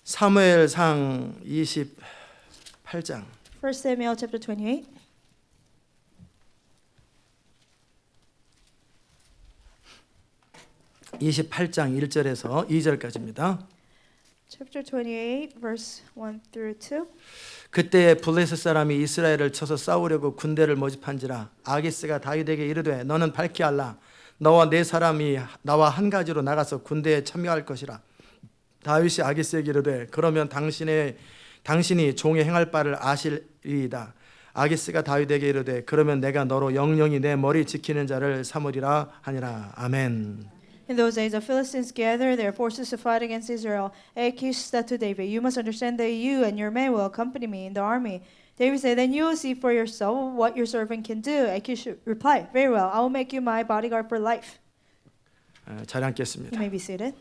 사무엘상 28장 1 Samuel chapter 28. 28장 1절에서 2절까지입니다. Chapter 28, verse 1 through 2. 그때에 블레셋 사람이 이스라엘을 쳐서 싸우려고 군대를 모집한지라 아기스가 다윗에게 이르되 너는 밝히 알라 너와 네 사람이 나와 한 가지로 나가서 군대에 참여할 것이라. 다윗이 아기스에게 이르되 그러면 당신이 종의 행할 바를 아시리이다. 아기스가 다윗에게 이르되 그러면 내가 너로 영영이 내 머리 지키는 자를 삼으리라 하니라. 아멘. In those days, the Philistines gathered their forces to fight against Israel. Achish said to David, "You must understand that you and your men will accompany me in the army." David said, "Then you will see for yourself what your servant can do." Achish replied, "Very well, I will make you my bodyguard for life." 잘 앉겠습니다. You may be seated.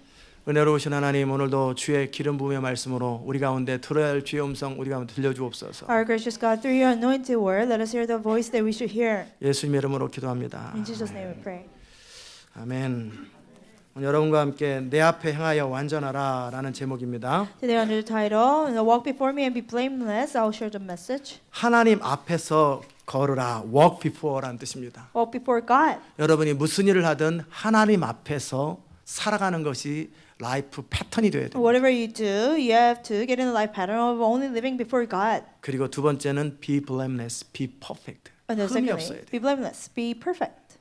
은혜로우신 하나님, 오늘도 주의 기름 부음의 말씀으로 우리 가운데 들어야 할 주의 음성 우리 가운데 들려주옵소서. Our gracious God, through your anointed word, let us hear the voice that we should hear. 예수님의 이름으로 기도합니다. In Jesus' name we pray. 아멘. 오늘 여러분과 함께 내 앞에 행하여 완전하라 라는 제목입니다. Today under the title, "Walk before me and be blameless," I will share the message. 하나님 앞에서 걸으라, walk before라는 뜻입니다. Walk before God. 여러분이 무슨 일을 하든 하나님 앞에서 살아가는 것이 라이프 패턴이 돼야 돼요. Whatever you do, you have to get in the life pattern of only living before God. 그리고 두 번째는 be blameless, be perfect. And then 흠이 secondly, 없어야 돼요. be blameless, be perfect.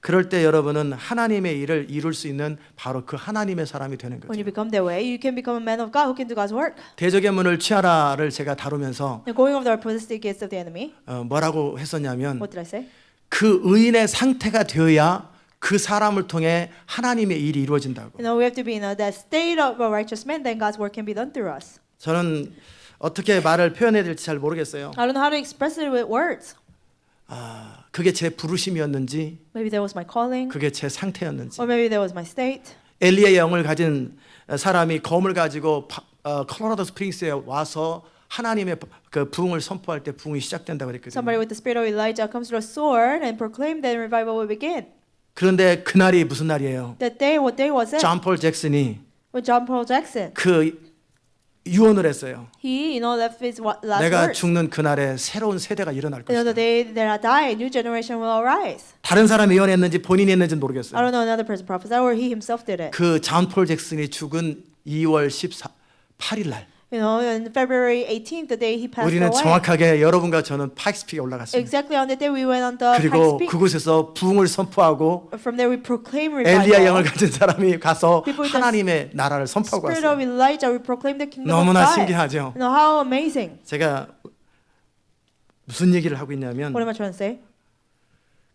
그럴 때 여러분은 하나님의 일을 이룰 수 있는 바로 그 하나님의 사람이 되는 When you 거죠. become that way, you can become a man of God who can do God's work. 대적의 문을 취하라를 제가 다루면서 Now, going over the opposite gates of the enemy, 뭐라고 했었냐면 what did I say? 그 의인의 상태가 되어야 그 사람을 통해 하나님의 일이 이루어진다고. You know, we have to be in that state of a righteous man, then God's work can be done through us. 저는 어떻게 말을 표현해야 될지 잘 모르겠어요. I don't know how to express it with words. 그게 제 부르심이었는지, Maybe that was my calling, 그게 제 상태였는지. or maybe that was my state. 엘리야의 영을 가진 사람이 검을 가지고 콜로라도 스프링스에 와서 하나님의 그 부흥을 선포할 때 부흥이 시작된다고 그랬거든요. Somebody with the spirit of Elijah comes to a sword and proclaimed that revival will begin. 그런데 그날이 무슨 날이에요? That day, what day was it? 존 폴 잭슨이 With John Paul Jackson. 그 유언을 했어요. He, left his last 내가 words. 죽는 그날에 새로운 세대가 일어날 You know, 것이다. the day that I die, a new generation will arise. 다른 사람이 예언했는지 본인이 했는지 I 모르겠어요. don't know another person prophesied or he himself did it. 그 존 폴 잭슨이 죽은 2월 8일 날 You know, on February 18th, the day he passed 우리는 away. 정확하게 여러분과 저는 파이스픽에 올라갔습니다. Exactly on that day we went on the 그리고 Pikes Peak. 그곳에서 부흥을 선포하고 From there we proclaim 엘리야 영을 revival. 가진 사람이 가서 People with the 하나님의 나라를 선포하고 Spirit 왔어요. of Elijah, we proclaim the kingdom 너무나 of God. 신기하죠. You know how amazing. 제가 무슨 얘기를 하고 있냐면 What am I trying to say?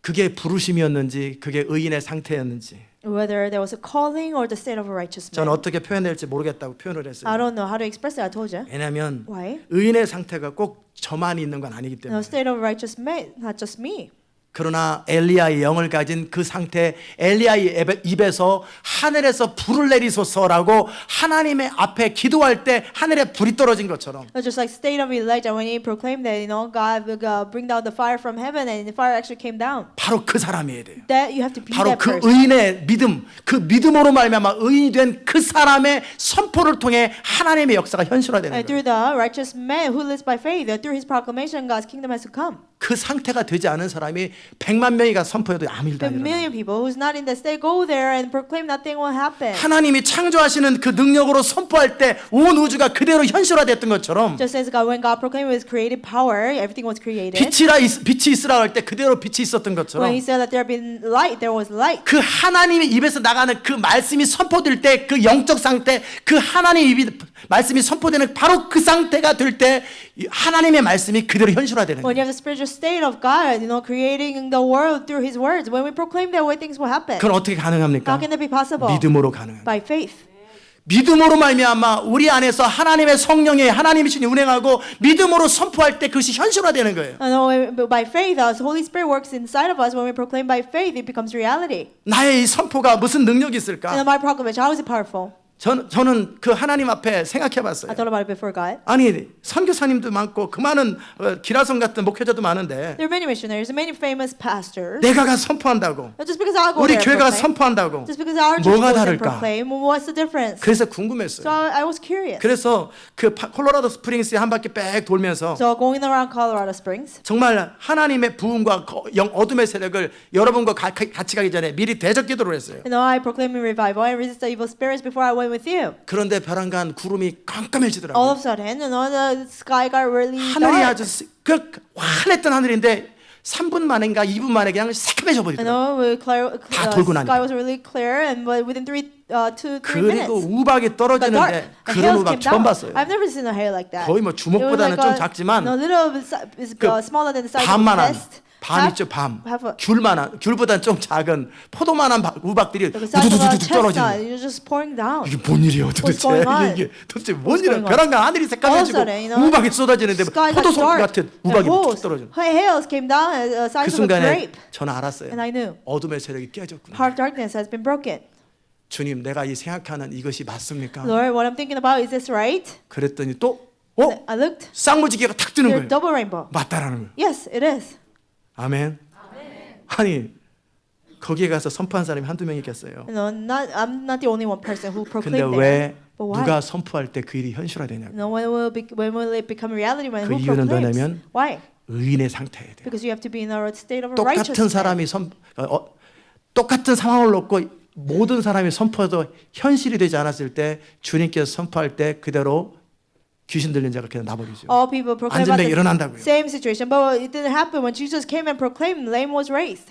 그게 부르심이었는지 그게 의인의 상태였는지 Whether there was a calling or the state of a righteous 저는 man. 어떻게 표현될지 모르겠다고 표현을 I 했어요. don't know how to express it. I told you. 왜냐하면 Why? 의인의 상태가 꼭 저만 있는 건 아니기 You know, 때문에. state of a righteous man, not just me. 그러나 엘리야의 영을 가진 그 상태, 엘리야의 입에서 하늘에서 불을 내리소서라고 하나님의 앞에 기도할 때 하늘에 불이 떨어진 것처럼 Just like state of Elijah when he proclaimed that God will bring down the fire from heaven and the fire actually came down. 바로 그 사람이어야 돼요. That you have to be 바로 that 그 person. 의인의 믿음, 그 믿음으로 말미암아 의인이 된 그 사람의 선포를 통해 하나님의 역사가 현실화되는 And 거예요. through the righteous man who lives by faith, through his proclamation, God's kingdom has to come. 그 상태가 되지 않은 사람이 100만 명이 가 선포해도 아무 일도 The 안 일어나요. million people who's not in that state go there and proclaim nothing will happen. 하나님이 창조하시는 그 능력으로 선포할 때 온 우주가 그대로 현실화됐던 것처럼 Just as when God proclaimed with creative power, everything was created. 빛이 있으라 할 때 그대로 빛이 있었던 When 것처럼 he said that there been light, there was light. 그 하나님의 입에서 나가는 그 말씀이 선포될 때 그 영적 상태, 그 하나님의 입이 말씀이 선포되는 바로 그 상태가 될 때 하나님의 말씀이 그대로 현실화되는 When 거예요. you have the spiritual state of God, creating the world through His words, when we proclaim that way, things will happen. 그건 어떻게 가능합니까? How can that be possible? 믿음으로 가능합니다. By faith. 믿음으로 말미암아 우리 안에서 하나님의 성령이 하나님의 신이 운행하고 믿음으로 선포할 때 그것이 현실화되는 거예요. By faith, the Holy Spirit works inside of us. When we proclaim by faith, it becomes reality. 나의 이 선포가 무슨 능력이 있을까? And my proclamation, how is it powerful? 저는 그 하나님 앞에 I 생각해봤어요. thought about it before God. 아니 선교사님도 많고 그 많은 기라성 같은 목회자도 많은데 There are many missionaries, many famous pastors. 내가 가 선포한다고 Not just because I go 우리 there and 교회가 proclaim, 선포한다고 just because our church 뭐가 goes and 다를까? proclaim, what's the difference? 그래서 So 궁금했어요. I was curious. 그래서 그 콜로라도 스프링스에 한 바퀴 빽 돌면서 So going around Colorado Springs, 정말 하나님의 부흥과 어둠의 세력을 여러분과 같이 가기 전에 미리 대적 기도를 했어요. I proclaim in revival and resist the evil spirits before I went with you. 그런데 벼랑간 구름이 All 깜깜해지더라고요. of a sudden, the sky got really 하늘이 dark. 아주 그 환했던 하늘인데 3분 만인가 2분 만에 그냥 새카매져 버리더라고요. 다 돌고 나니까. sky was really clear, and within 2-3 minutes, 그리고 우박이 the 떨어지는데 hail 그런 우박 came 처음 down. 봤어요. I've never seen a hail like that. 거의 뭐 주먹보다는 좀 작지만 a little bit 그 smaller than the size of a 밤만한 fist. 밤 있죠 밤 half a- 귤보다는 좀 작은 포도만한 우박들이 The size of a 우두두두두 떨어지는 chestnut, you're just pouring down. 이게 뭔 일이에요 도대체 going on? 이게 도대체 뭔 What's 일이야 going on? 벼랑간 하늘이 All of a 새까매지고 sudden, 우박이 쏟아지는데 sky got 포도송 dark, 같은 and 우박이 툭 holes, 떨어지는 hails came down the 그 size of a 순간에 grape, 저는 알았어요 and I knew 어둠의 세력이 깨졌구나 part of darkness has been broken. 주님 내가 이 생각하는 이것이 맞습니까? Lord, what I'm thinking about, is this right? 그랬더니 또 I looked. 쌍무지개가 탁 뜨는 There's 거예요 double rainbow. 맞다라는 거예요 Yes, it is. 아멘. 아니 거기에 가서 선포한 사람이 한두 명 있겠어요. I'm not the only one person who 근데 proclaimed 왜 there. But why? 누가 선포할 때 그 일이 현실화되냐고. When will it become reality? When 그 who 이유는 proclaims? 뭐냐면 Why? 의인의 상태에 대해. Because you have to be in a state of 똑같은 righteousness. 사람이 똑같은 상황을 놓고 모든 사람이 선포해도 현실이 되지 않았을 때 주님께서 선포할 때 그대로 귀신 들린 자가 그냥 나버리죠. All people proclaim about 안전병이 the 일어난다고요. same situation, but it didn't happen when Jesus came and proclaimed. Lame was raised.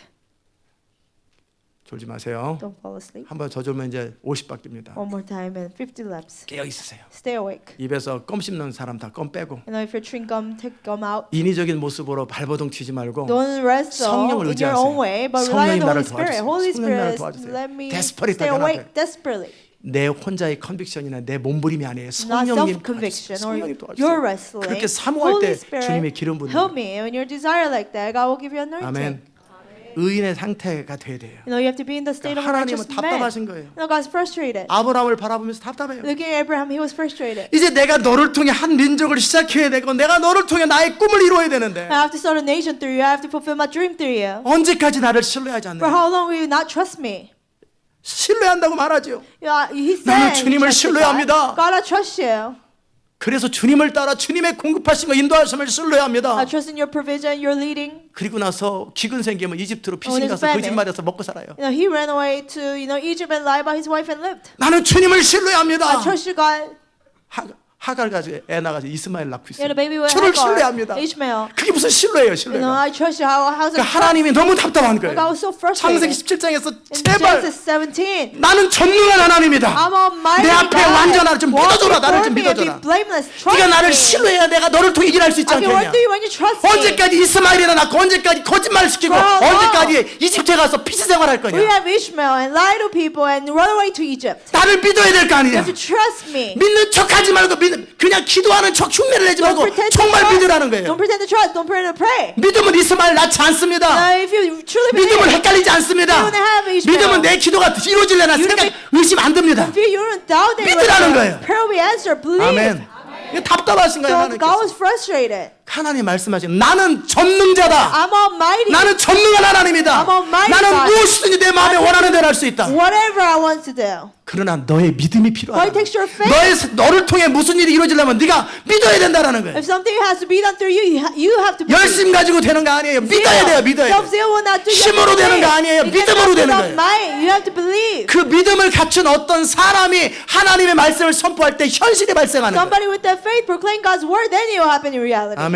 졸지 마세요. Don't fall asleep. 한번 저 졸면 이제 50 바뀝니다. One more time and 50 laps. 깨어 있으세요. Stay awake. 입에서 껌 씹는 사람 다 껌 빼고 If you're chewing gum, take gum out. 인위적인 모습으로 발버둥 튀지 말고 Don't rest 성령을 in your own 의지하세요. way, but rely on 성령님 the 나를 Holy Spirit. 도와주세요. Holy 성령님 나를 Spirit, 도와주세요. let me desperately stay awake 하나님. desperately. 내 혼자의 컨빅션이나 내 몸부림이 아니에요. Not 성령님 self-conviction 도와주세요. or 성령님 your 도와주세요. wrestling. 그렇게 사모할 Holy 때 Spirit, 주님의 기름 부는 help 거예요. me. When your desire like that, God will give you anointing. 아멘. 의인의 상태가 돼야 돼요. You have to be in the state of a 하나님은 righteous man. 답답하신 거예요. God's frustrated. 아브라함을 바라보면서 답답해요. Looking at Abraham, he was frustrated. 이제 내가 너를 통해 한 민족을 시작해야 되고 내가 너를 통해 나의 꿈을 이루어야 되는데 I have to start a nation through you. I have to fulfill my dream through you. 언제까지 나를 신뢰하지 For 않느냐. how long will you not trust me? 신뢰한다고 말하죠. He said, 나는 he 주님을 trusted 신뢰합니다. God. God, I trust you. 그래서 주님을 따라 주님의 공급하신 거 인도하심을 신뢰합니다. I trust in your provision, your leading. 그리고 나서 기근 생기면 이집트로 피신 there's 가서 famine. 거짓말해서 먹고 살아요. He ran away to Egypt and lied about his wife and lived. 나는 주님을 I 신뢰합니다. trust you, God. 하갈 가지고 애 낳아가지고 이스마엘 낳고 있어요. The baby with 주를 Hagar, 신뢰합니다. Ishmael. 그게 무슨 신뢰예요, 신뢰가. I trust you. How's it? 그러니까 하나님이 너무 답답한 거예요. I was so frustrated. 창세기 17장에서 In 제발 Genesis 17. 나는 전능한 하나님이다. I'm almighty 내 앞에 God. 완전하라. 좀 Walk 믿어줘라. 나를 좀 before me and 믿어줘라. be blameless. Trust 네가 나를 me. 신뢰해야 내가 너를 통해 일할 수 있지 I can work 않겠냐. through you when you trust me. 언제까지 이스마엘이나 낳고 언제까지 거짓말 시키고 Bro, no. 언제까지 이집트에 가서 피지 생활할 We 거냐. have Ishmael and lie to people and run away to Egypt. 나를 믿어야 될 거 You 아니냐. have to trust me. 믿는 척하지 말고 그냥 기도하는 척 흉내를 내지 Don't 말고 pretend to 정말 trust. 믿으라는 Don't 거예요. pretend to trust. Don't pretend to pray. 믿음은 이스마엘 낳지 않습니다. If you truly 믿음은 believe, 헷갈리지 않습니다. You don't have Ishmael. 믿음은 내 기도가 이루어질려나 You don't 생각 의심 안 듭니다. if you don't doubt that 믿으라는 거예요. prayer will be answered. Believe. 아멘. 이게 답답하신 거예요, So 하나님께서. God was frustrated. 하나님 말씀하신 나는 전능자다. I'm almighty. 나는 전능한 하나님이다. I'm almighty 나는 God. 무엇이든지 내 마음에 원하는 대로 할 수 있다. Whatever I want to do. 그러나 너의 믿음이 But 필요하다. it takes your faith. 너를 통해 무슨 일이 이루어지려면 네가 믿어야 된다라는 거예요. If something has to be done through you, you have to believe. 열심 가지고 되는 거 아니에요. 믿어야 돼요. 믿어야 돼요. Self-zeal will not do you. 힘으로 되는 거 아니에요. 믿음으로 되는 거예요. You have to believe. 그 믿음을 갖춘 어떤 사람이 하나님의 말씀을 선포할 때 현실이 발생하는 거예요. Somebody with that faith proclaim God's word, then it will happen in reality. 아멘.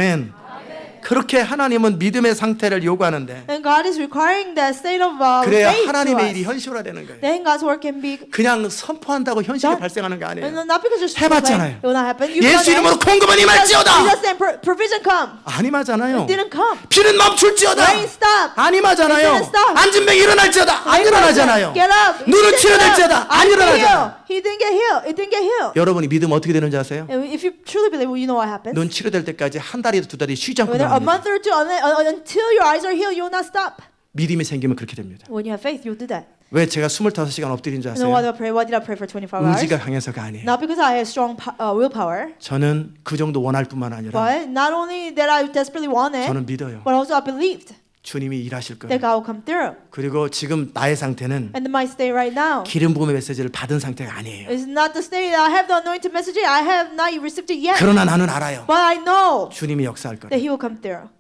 그렇게 하나님은 믿음의 상태를 요구하는데 And God is requiring that state of 그래야 faith to 하나님의 일이 us. 현실화되는 거예요. Then God's work can be 그냥 선포한다고 현실이 done. 발생하는 게 And 아니에요. not because just 해봤잖아요. proclaim, it will not happen. You've 예수 done 이름으로 it. 공급은 임할지어다. Jesus and provision come. 아니마잖아요. It didn't come. 비는 멈출지어다. Rain stop. 아니마잖아요. It didn't stop. 앉은 병이 일어날지어다. 안 일어나잖아요. Get up. 눈은 치료될지어다. 안 일어나잖아요. He didn't get healed. It didn't get healed. 여러분이 믿으면 어떻게 되는지 아세요? And if you truly believe, well, you know what happens. 눈 치료될 때까지 한 달이든 두 달이 쉬지 않고 Whether a 나옵니다. month or two, until your eyes are healed, you will not stop. 믿음이 생기면 그렇게 됩니다. When you have faith, you'll do that. 왜 제가 25시간 엎드린 줄 You know what 아세요? I pray? What did I pray for 25 hours? 의지가 강해서가 아니에요. Not because I have strong willpower, 저는 그 정도 원할 뿐만 아니라 but not only that I desperately want it, 저는 믿어요. but also I believed 주님이 일하실 that 거예요. God will come through. 그리고 지금 나의 상태는 And my state right now 기름 부음의 메시지를 받은 상태가 아니에요. is not the state that I have the anointed message. I have not received it yet, 그러나 나는 알아요. but I know 주님이 역사할 거예요. that He will come through.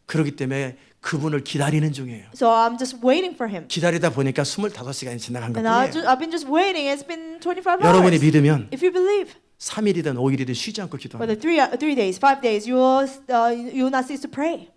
그렇기 때문에 그분을 기다리는 중이에요. So I'm just waiting for Him. 기다리다 보니까 25시간이 지나간 And 것뿐이에요. I've been just waiting. It's been 25 여러분이 hours. 믿으면 If you believe, 3일이든 5일이든 쉬지 않고 whether 기도합니다. 3 days, 5 days, you will not cease to pray.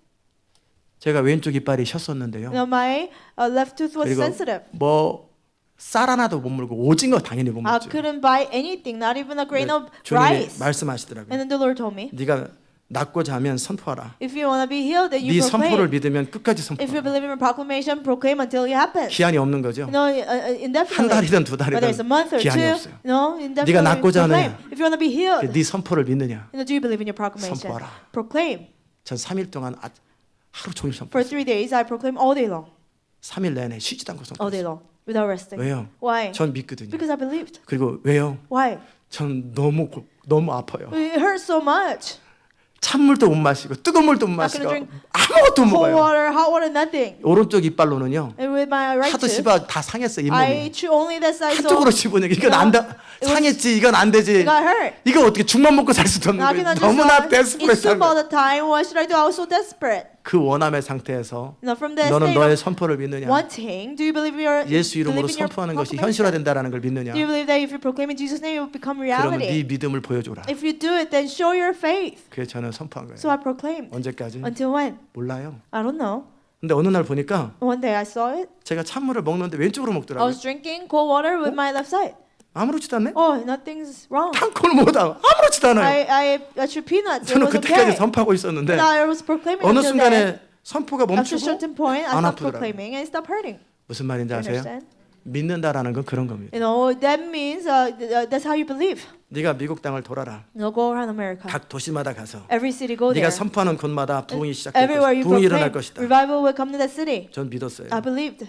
제가 왼쪽 이빨이 쉬었었는데요. You know, my left tooth was 그리고 sensitive. 뭐 쌀 하나도 못 물고 오징어 당연히 못 I 먹죠. couldn't buy anything, not even a grain of 주님이 rice. 말씀하시더라고요. And then the Lord told me, 네가 낫고 자면 선포하라. if you want to be healed, then you 네 선포를 proclaim. 믿으면 끝까지 If you 선포하라. believe in proclamation, proclaim until it happens. 기한이 없는 거죠. You know, 한 indefinitely. 달이든 두 Whether it's a month 달이든 or 기한이 two, 없어요. no, 네가 indefinitely 낫고자 proclaim. 하느냐? If you want to be healed, 네 선포를 믿느냐? do you believe in your proclamation? 선포하라. Proclaim. 전 3일 동안 하루 종일 For 선포했어요. 3 days, I proclaim all day long. 3일 내내 쉬지도 않고 All day 선포했어요. long, without resting. 왜요? Why? 전 믿거든요. Because I believed. 그리고 왜요? Why? 전 너무 아파요. It hurts so much. 찬물도 못 마시고 뜨거운 물도 못 Not gonna 마시고 drink 아무것도 못 Cold 먹어요. water, hot water, nothing. 오른쪽 이빨로는요. And with my right 하도 tooth, 씹어 다 상했어 I 잇몸이. chew only that side, so 한쪽으로 씹으니까 이건 안 돼. 상했지 이건 안 되지. it got hurt. 이거 어떻게 죽만 먹고 살 수도 없는 I 거예요. cannot just 너무나 eat 데스프레스한 soup all 거예요. the time. What should I do? I was so desperate. 그 원함의 상태에서 Now from that 너는 state 너의 of 선포를 믿느냐? wanting, do you believe 예수 이름으로 believe in your 선포하는 것이 proclamation? 현실화된다라는 걸 믿느냐? Do you believe that if you proclaim in Jesus' name, it will become 그러면 네 reality? 믿음을 보여줘라. If you do it, then show your faith. 그게 저는 선포한 거예요. So I proclaimed. 언제까지? Until when? 몰라요. I don't know. 근데 어느 날 보니까 One day I saw it. 제가 찬물을 먹는데 왼쪽으로 I 먹더라고요. was drinking cold water with my left side. 아무렇지도 않네. Oh, nothing's wrong. 탕콩을 먹어도 아무렇지도 않아요. I chewed peanuts. It 저는 was 그때까지 okay. 선포하고 있었는데 And I was proclaiming 어느 until 순간에 then. 선포가 After a 멈추고 certain point, I 안 stopped 아프더라고요. proclaiming and it stopped hurting. 무슨 말인지 You 아세요? understand? 믿는다라는 건 그런 겁니다. You know, that means that's how you believe. 네가 미국 땅을 돌아라. You know, go around America. 각 도시마다 가서 Every city go there. 네가 선포하는 곳마다 부흥이 시작될 Everywhere 것이다. you 부흥이 일어날 proclaim, 것이다. revival will come to that city. 전 믿었어요. I believed.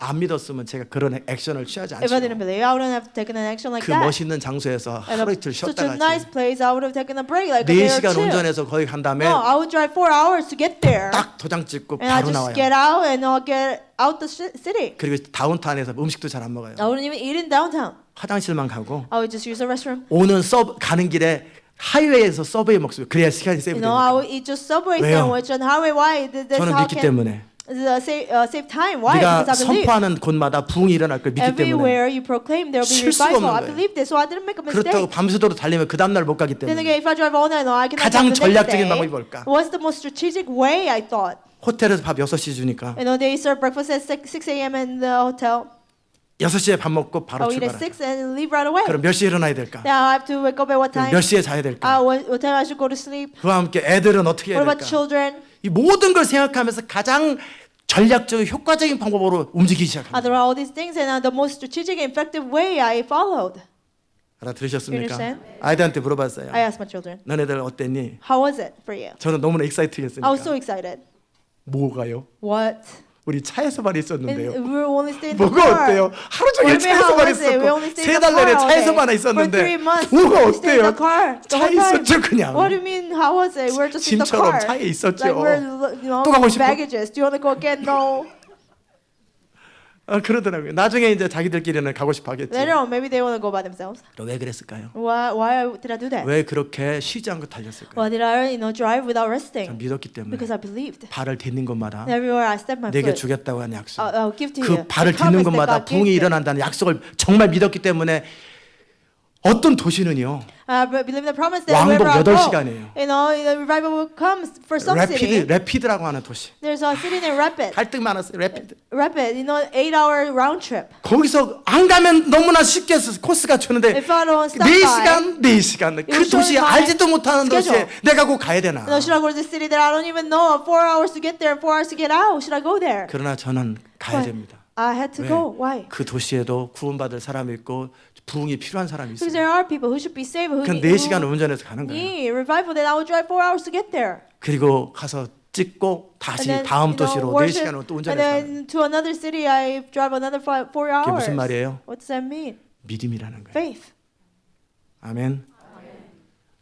안 믿었으면 제가 그런 액션을 취하지 If I didn't 않죠. believe, I wouldn't have taken an action like 그 that. 멋있는 장소에서 And 하루 이틀 such 쉬었다 a nice 가지. place, I would have taken a break like a day or 4시간 two. 운전해서 거기 간 다음에 No, I would drive 4 hours to get there. 딱 도장 찍고 And I 바로 just 나와요. get out and I'll get out the city. 그리고 다운타운에서 음식도 잘 안 먹어요. I wouldn't even eat in downtown. 화장실만 가고 I would just use the restroom. 오는 가는 길에 하이웨이에서 서브웨이 먹습니다. 그래야 시간이 세이브 You know, I 되니까. would eat just Subway 왜요? sandwich on highway. Why? That's 저는 how I 믿기 can 때문에. save time. Why? 네가 Because I believe. 선포하는 곳마다 부흥이 일어날 걸 믿기 때문에. Everywhere you proclaim, there will be 실수가 revival. 없는 I 거예요. believe this, so I didn't make a 그렇다고 mistake. 밤새도록 달리면 그 다음날 못 가기 Then 때문에. again, if I drive all night long, I cannot 가장 come the next 전략적인 day. 방법이 뭘까? What's the most strategic way? I thought. 호텔에서 밥 6시 주니까 You know, they serve breakfast at 6 a.m. in the hotel. 6시에 밥 먹고 바로 I'll eat at 출발하자. 6 and leave right away. 그럼 몇 시에 일어나야 될까? Now I have to wake up at what 그럼 time? 몇 시에 자야 될까? What time I should go to sleep? 그와 함께 애들은 어떻게 해야 What about 될까? children? 이 모든 걸 생각하면서 가장 전략적인 효과적인 방법으로 움직이기 시작합니다. There are all these things, and the most strategic and effective way I followed. 알아들으셨습니까? You understand? 아이들한테 물어봤어요. I asked my children, 너네들 어땠니? how was it for you? 저는 너무나 I 익사이팅했으니까. was so excited. 뭐가요? What? 우리 차에서만 And 있었는데요. we were only staying in the 뭐가 car. 어때요? 하루 What 종일 do you mean, how 차에서만 was it? We only 있었고 stayed 세 in 달 the car 내내 all 차에서만 day. For 있었는데 3 months, 뭐가 we stayed in the 어때요? car the 차에 whole time. 있었죠 그냥. What do you mean? How was it? We're just in the 짐처럼 car. 차에 있었죠. Like we're, you know, 또 가고 싶어? baggages. Do you want to go again? No. 그러더라고요. 나중에 이제 자기들끼리는 가고 싶어 하겠지. Later on, maybe they want to go by themselves. 왜 그랬을까요? Why did I do that? 왜 그렇게 쉬지 않고 달렸을까요? Why did I, drive without 전 resting? 믿었기 때문에 Because I believed. 발을 딛는 곳마다 Everywhere I step my 내게 foot, 주겠다고 하는 약속. I'll give to 그 you. 발을 The promise 딛는 곳마다 that God 부흥이 gave me. 일어난다는 약속을 정말 믿었기 때문에 어떤 도시는요. Believe the promise that 왕복 wherever I 8시간이에요. go, the revival will come for some city. 래피드라고 하는 도시. There's a city named Rapid. 갈등 많았어요. 래피드. Rapid, 8-hour round trip. 거기서 안 가면 너무나 쉽게 코스가 주는데 If I don't stop 4시간, 4시간. 그 was 도시 showing my 알지도 못하는 도시에 schedule. 내가 꼭 가야 되나. should I go to the city that I don't even know? 4 hours to get there and 4 hours to get out. Should I go there? 그러나 저는 가야 Why? 됩니다. I had to 왜? go. Why? 그 도시에도 구원받을 사람이 있고 부흥이 필요한 사람이 Because 있어요. there are people who should be saved who 그럼 4시간 운전해서 가는 거예요. need revival. Then I would drive 4 hours to get there. 그리고 가서 찍고 다시 And then, 다음 you know, 도시로 worship, 4시간을 또 and 운전해서 가는 then to another city, I drive another 4 그게 hours. 무슨 말이에요? What does that mean? 믿음이라는 거예요. Faith. 아멘.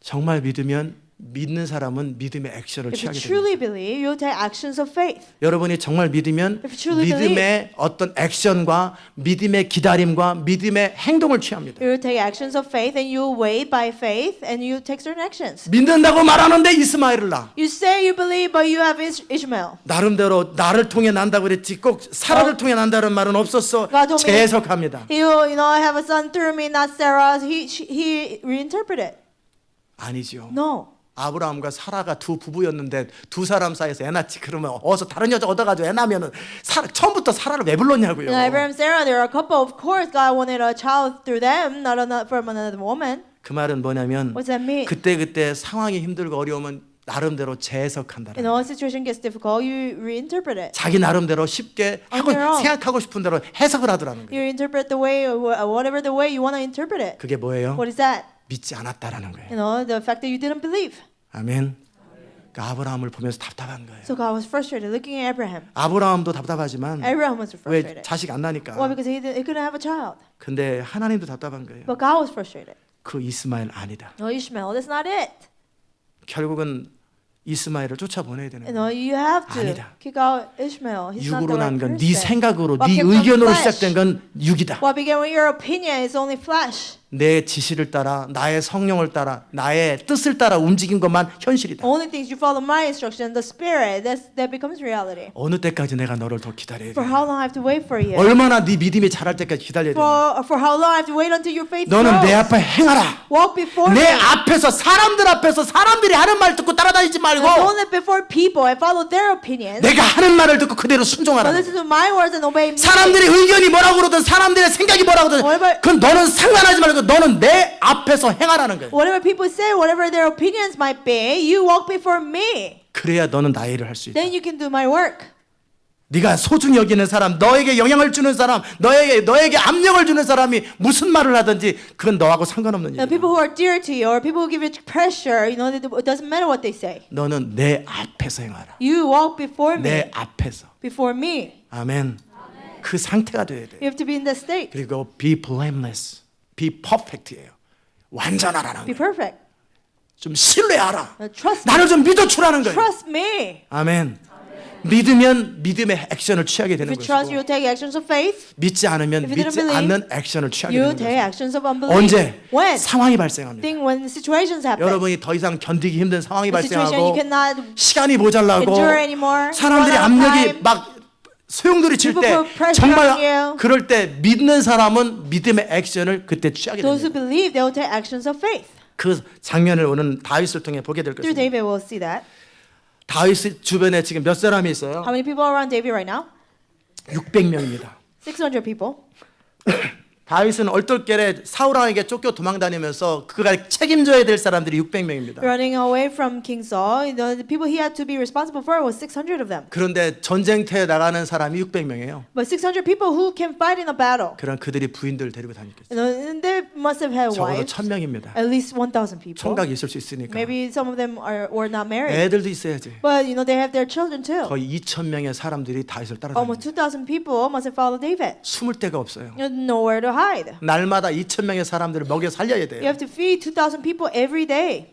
정말 믿으면 믿는 사람은 믿음의 액션을 If you 취하게 됩니다. truly believe, you'll take actions of faith. 여러분이 정말 믿으면 If you truly 믿음의 어떤 액션과 믿음의 기다림과 믿음의 행동을 취합니다. You will take actions of faith, and you will wait by faith, and you take certain actions. 믿는다고 말하는데 이스마엘을 낳아. You say you believe, but you have Ishmael. 나름대로 나를 통해 난다고 그랬지 꼭 사라를 통해 난다는 말은 없었어. God told me 재해석합니다. He will, have a son through me, not Sarah. He reinterpreted. 아니죠. No. 아브라함과 사라가 두 부부였는데 두 사람 사이에서 애 낳지 그러면 어서 다른 여자 얻어가지고 애 낳으면은 처음부터 사라를 왜 불렀냐고요. Abraham and Sarah, they were a couple. Of course, God wanted a child through them, not from another woman. 그 말은 뭐냐면 What does that mean? 그때 상황이 힘들고 어려우면 나름대로 재해석한다는 In all situation gets difficult, you reinterpret it. 자기 나름대로 쉽게 하고 아니요. 생각하고 싶은 대로 해석을 하더라는 거예요. You interpret the way, whatever the way you want to interpret it. 그게 뭐예요? What is that? 믿지 않았다라는 거예요. The fact that you didn't believe. 아멘. 그러니까 아브라함을 보면서 답답한 거예요. So God was frustrated looking at Abraham. 아브라함도 답답하지만 Abraham was 왜 frustrated. 자식 안 나니까. Why? Because he couldn't have a child. 근데 하나님도 답답한 거예요. But God was frustrated. 그 이스마엘 아니다. No, Ishmael, that's not it. 결국은 이스마엘을 쫓아보내야 되는 거예요. You have to 아니다. kick out Ishmael. He's not the 육으로 난 right 건 네 person. 생각으로 What 네 came from 의견으로 flesh? 시작된 건 육이다. What began with your opinion is only flesh. 내 지시를 따라 나의 성령을 따라 나의 뜻을 따라 움직인 것만 현실이다. Only things you follow my instruction, the spirit, that becomes reality. 어느 때까지 내가 너를 더 기다려야 돼? For how long I have to wait for you? 얼마나 네 믿음이 자랄 때까지 기다려야 돼? For how long I have to wait until your faith 너는 내 grows? 앞에 행하라. Walk before 내 me. 앞에서 사람들 앞에서 사람들이 하는 말 듣고 따라다니지 말고 Don't live before people and follow their opinions. 내가 하는 말을 듣고 그대로 But 순종하라. listen to my words and obey me. 사람들의 의견이 뭐라고 그러든 사람들의 생각이 뭐라고 그러든 Whatever- 그건 너는 상관하지 말고 너는 내 앞에서 행하라는 거예요. Whatever people say, whatever their opinions might be, you walk before me. 그래야 너는 나의 일을 할 수 있다. Then you can do my work. 네가 소중히 여기는 사람, 너에게 영향을 주는 사람, 너에게 압력을 주는 사람이 무슨 말을 하든지 그건 너하고 상관없는 The 일이야. people who are dear to you or people who give you pressure, it doesn't matter what they say. 너는 내 앞에서 행하라. You walk before me. 내 앞에서. Before me. 아멘. 그 상태가 돼야 돼. You have to be in that state. 그리고 be blameless, be perfect예요. 완전하라는 Be 거예요. perfect. 좀 신뢰하라. Trust me. 나를 좀 믿어주라는 거예요. Trust me. 아멘. 믿으면 믿음의 액션을 취하게 되는 If you trust, 것이고 you will take actions of faith. 믿지 않으면 If you 믿지 didn't believe, 않는 액션을 취하게 You 되는 will take 것이고 actions of unbelief. 언제? When? 상황이 발생합니다. Think when situations happen. 여러분이 더 이상 견디기 힘든 상황이 The situation you 발생하고 cannot 시간이 모자라고 endure anymore. 사람들이 run out of 압력이 time. 막 소용돌이 칠 때 People put pressure 정말 on you. 그럴 때 믿는 사람은 믿음의 액션을 그때 취하게 Those who 됩니다. believe, they will take actions of faith. 그 장면을 오늘 다윗을 통해 보게 될 Through 것입니다. David, we'll see that. 다윗 주변에 지금 몇 사람이 있어요? How many people are around David right now? 600명입니다. 600 people. 다윗은 얼떨결에 사울왕에게 쫓겨 도망다니면서 그가 책임져야 될 사람들이 600명입니다. Running away from King Saul, the people he had to be responsible for was 600 of them. 그런데 전쟁터에 나가는 사람이 600명이에요. But 600 people who can fight in a battle. 그런 그들이 부인들 데리고 다녔겠죠. And they must have had 적어도 wives. 1000명입니다. At least 1,000 people. 총각이 있을 수 있으니까. Maybe some of them were not married. 애들도 있어야지. But they have their children too. 거의 2000명의 사람들이 다윗을 Almost 따라다닙니다. 2,000 people must have followed David. 숨을 데가 없어요. Nowhere to hide. 날마다 2000명의 사람들을 먹여 살려야 You 돼요. have to feed 2,000 people every day.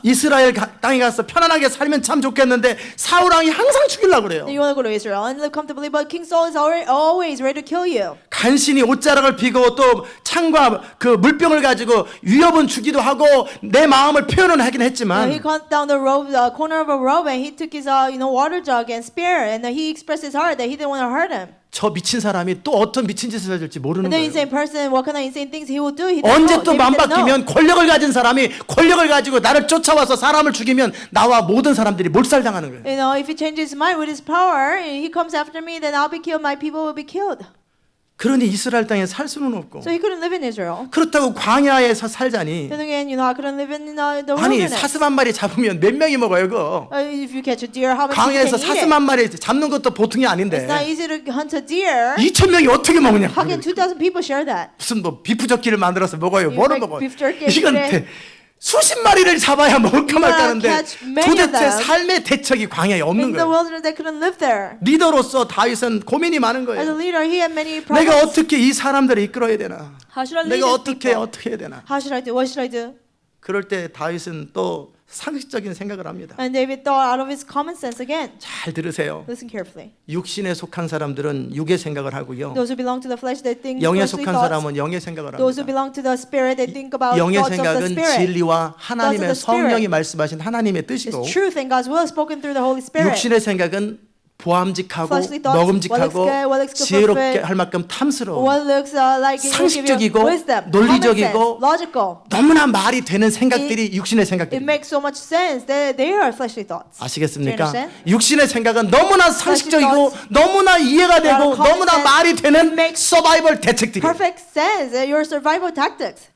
이스라엘 땅에 가서 편안하게 살면 참 좋겠는데 사울왕이 항상 죽이려고 그래요. You want to go to Israel and live comfortably, but King Saul is always ready to kill you. 간신히 옷자락을 피고 또 창과 그 물병을 가지고 위협은 주기도 하고 내 마음을 표현은 하긴 He 했지만 cut down the robe, the corner of a robe, and he took his water jug and spear, and he expressed his heart that he didn't want to hurt him. 저 미친 사람이 또 어떤 미친 짓을 해야 될지 모르는 And the 거예요. insane person, what kind of insane things he will do? He 언제 didn't 또 know. 맘 David didn't know. 바뀌면 권력을 가진 사람이 권력을 가지고 나를 쫓아와서 사람을 죽이면 나와 모든 사람들이 몰살당하는 거예요. If he changes his mind with his power, he comes after me, then I'll be killed. My people will be killed. 그러니 이스라엘 땅에 살 수는 없고 So he couldn't live in Israel. 그렇다고 광야에서 살자니 Then again, I couldn't live in the 아니 wilderness. 사슴 한 마리 잡으면 몇 명이 먹어요 그거. If you catch a deer, how many 광야에서 people can eat 사슴 it? 한 마리 잡는 것도 보통이 아닌데 It's not easy to hunt a deer. 2,000명이 어떻게 먹냐. How can 2,000 people share that? 무슨 뭐 비프 저끼를 만들어서 먹어요. You 뭐를 make 먹어요. beef jerky 이건 every day. 수십 마리를 잡아야 먹을까 You 말까 gotta 하는데 catch many of 도대체 them. 삶의 대책이 광야에 없는 In the 거예요. wilderness, they couldn't live there. 리더로서 다윗은 고민이 많은 As a 거예요. leader, he had many 내가 problems. 어떻게 이 사람들을 이끌어야 되나? How should I lead 내가 these people? 어떻게 해야 되나? How should I do? What should I do? 그럴 때 다윗은 또 상식적인 생각을 합니다. And David thought out of his common sense again. 잘 들으세요. Listen carefully. 육신에 속한 사람들은 육의 생각을 하고요. Those who belong to the flesh, they think 영에 fleshly 속한 thoughts. 사람은 영의 생각을 Those who 합니다. belong to the spirit, they think about 영의 thoughts of the 생각은 spirit. 진리와 하나님의 Thoughts of the spirit. 성령이 말씀하신 하나님의 뜻이고, It's truth and God's will spoken through the Holy Spirit. 육신의 생각은 보암직하고 Fleshly thoughts, 먹음직하고 what looks good, 지혜롭게 what 할 만큼 탐스러운 What looks like it will give you 상식적이고 wisdom, 논리적이고 common sense, logical. 너무나 말이 되는 생각들이 육신의 It 생각들입니다. makes so much sense. They are fleshly thoughts. 아시겠습니까? Do you understand? 육신의 생각은 너무나 상식적이고 너무나 이해가 되고 common 너무나 sense. 말이 되는 It makes 서바이벌 대책들이에요. Perfect sense. Your survival tactics.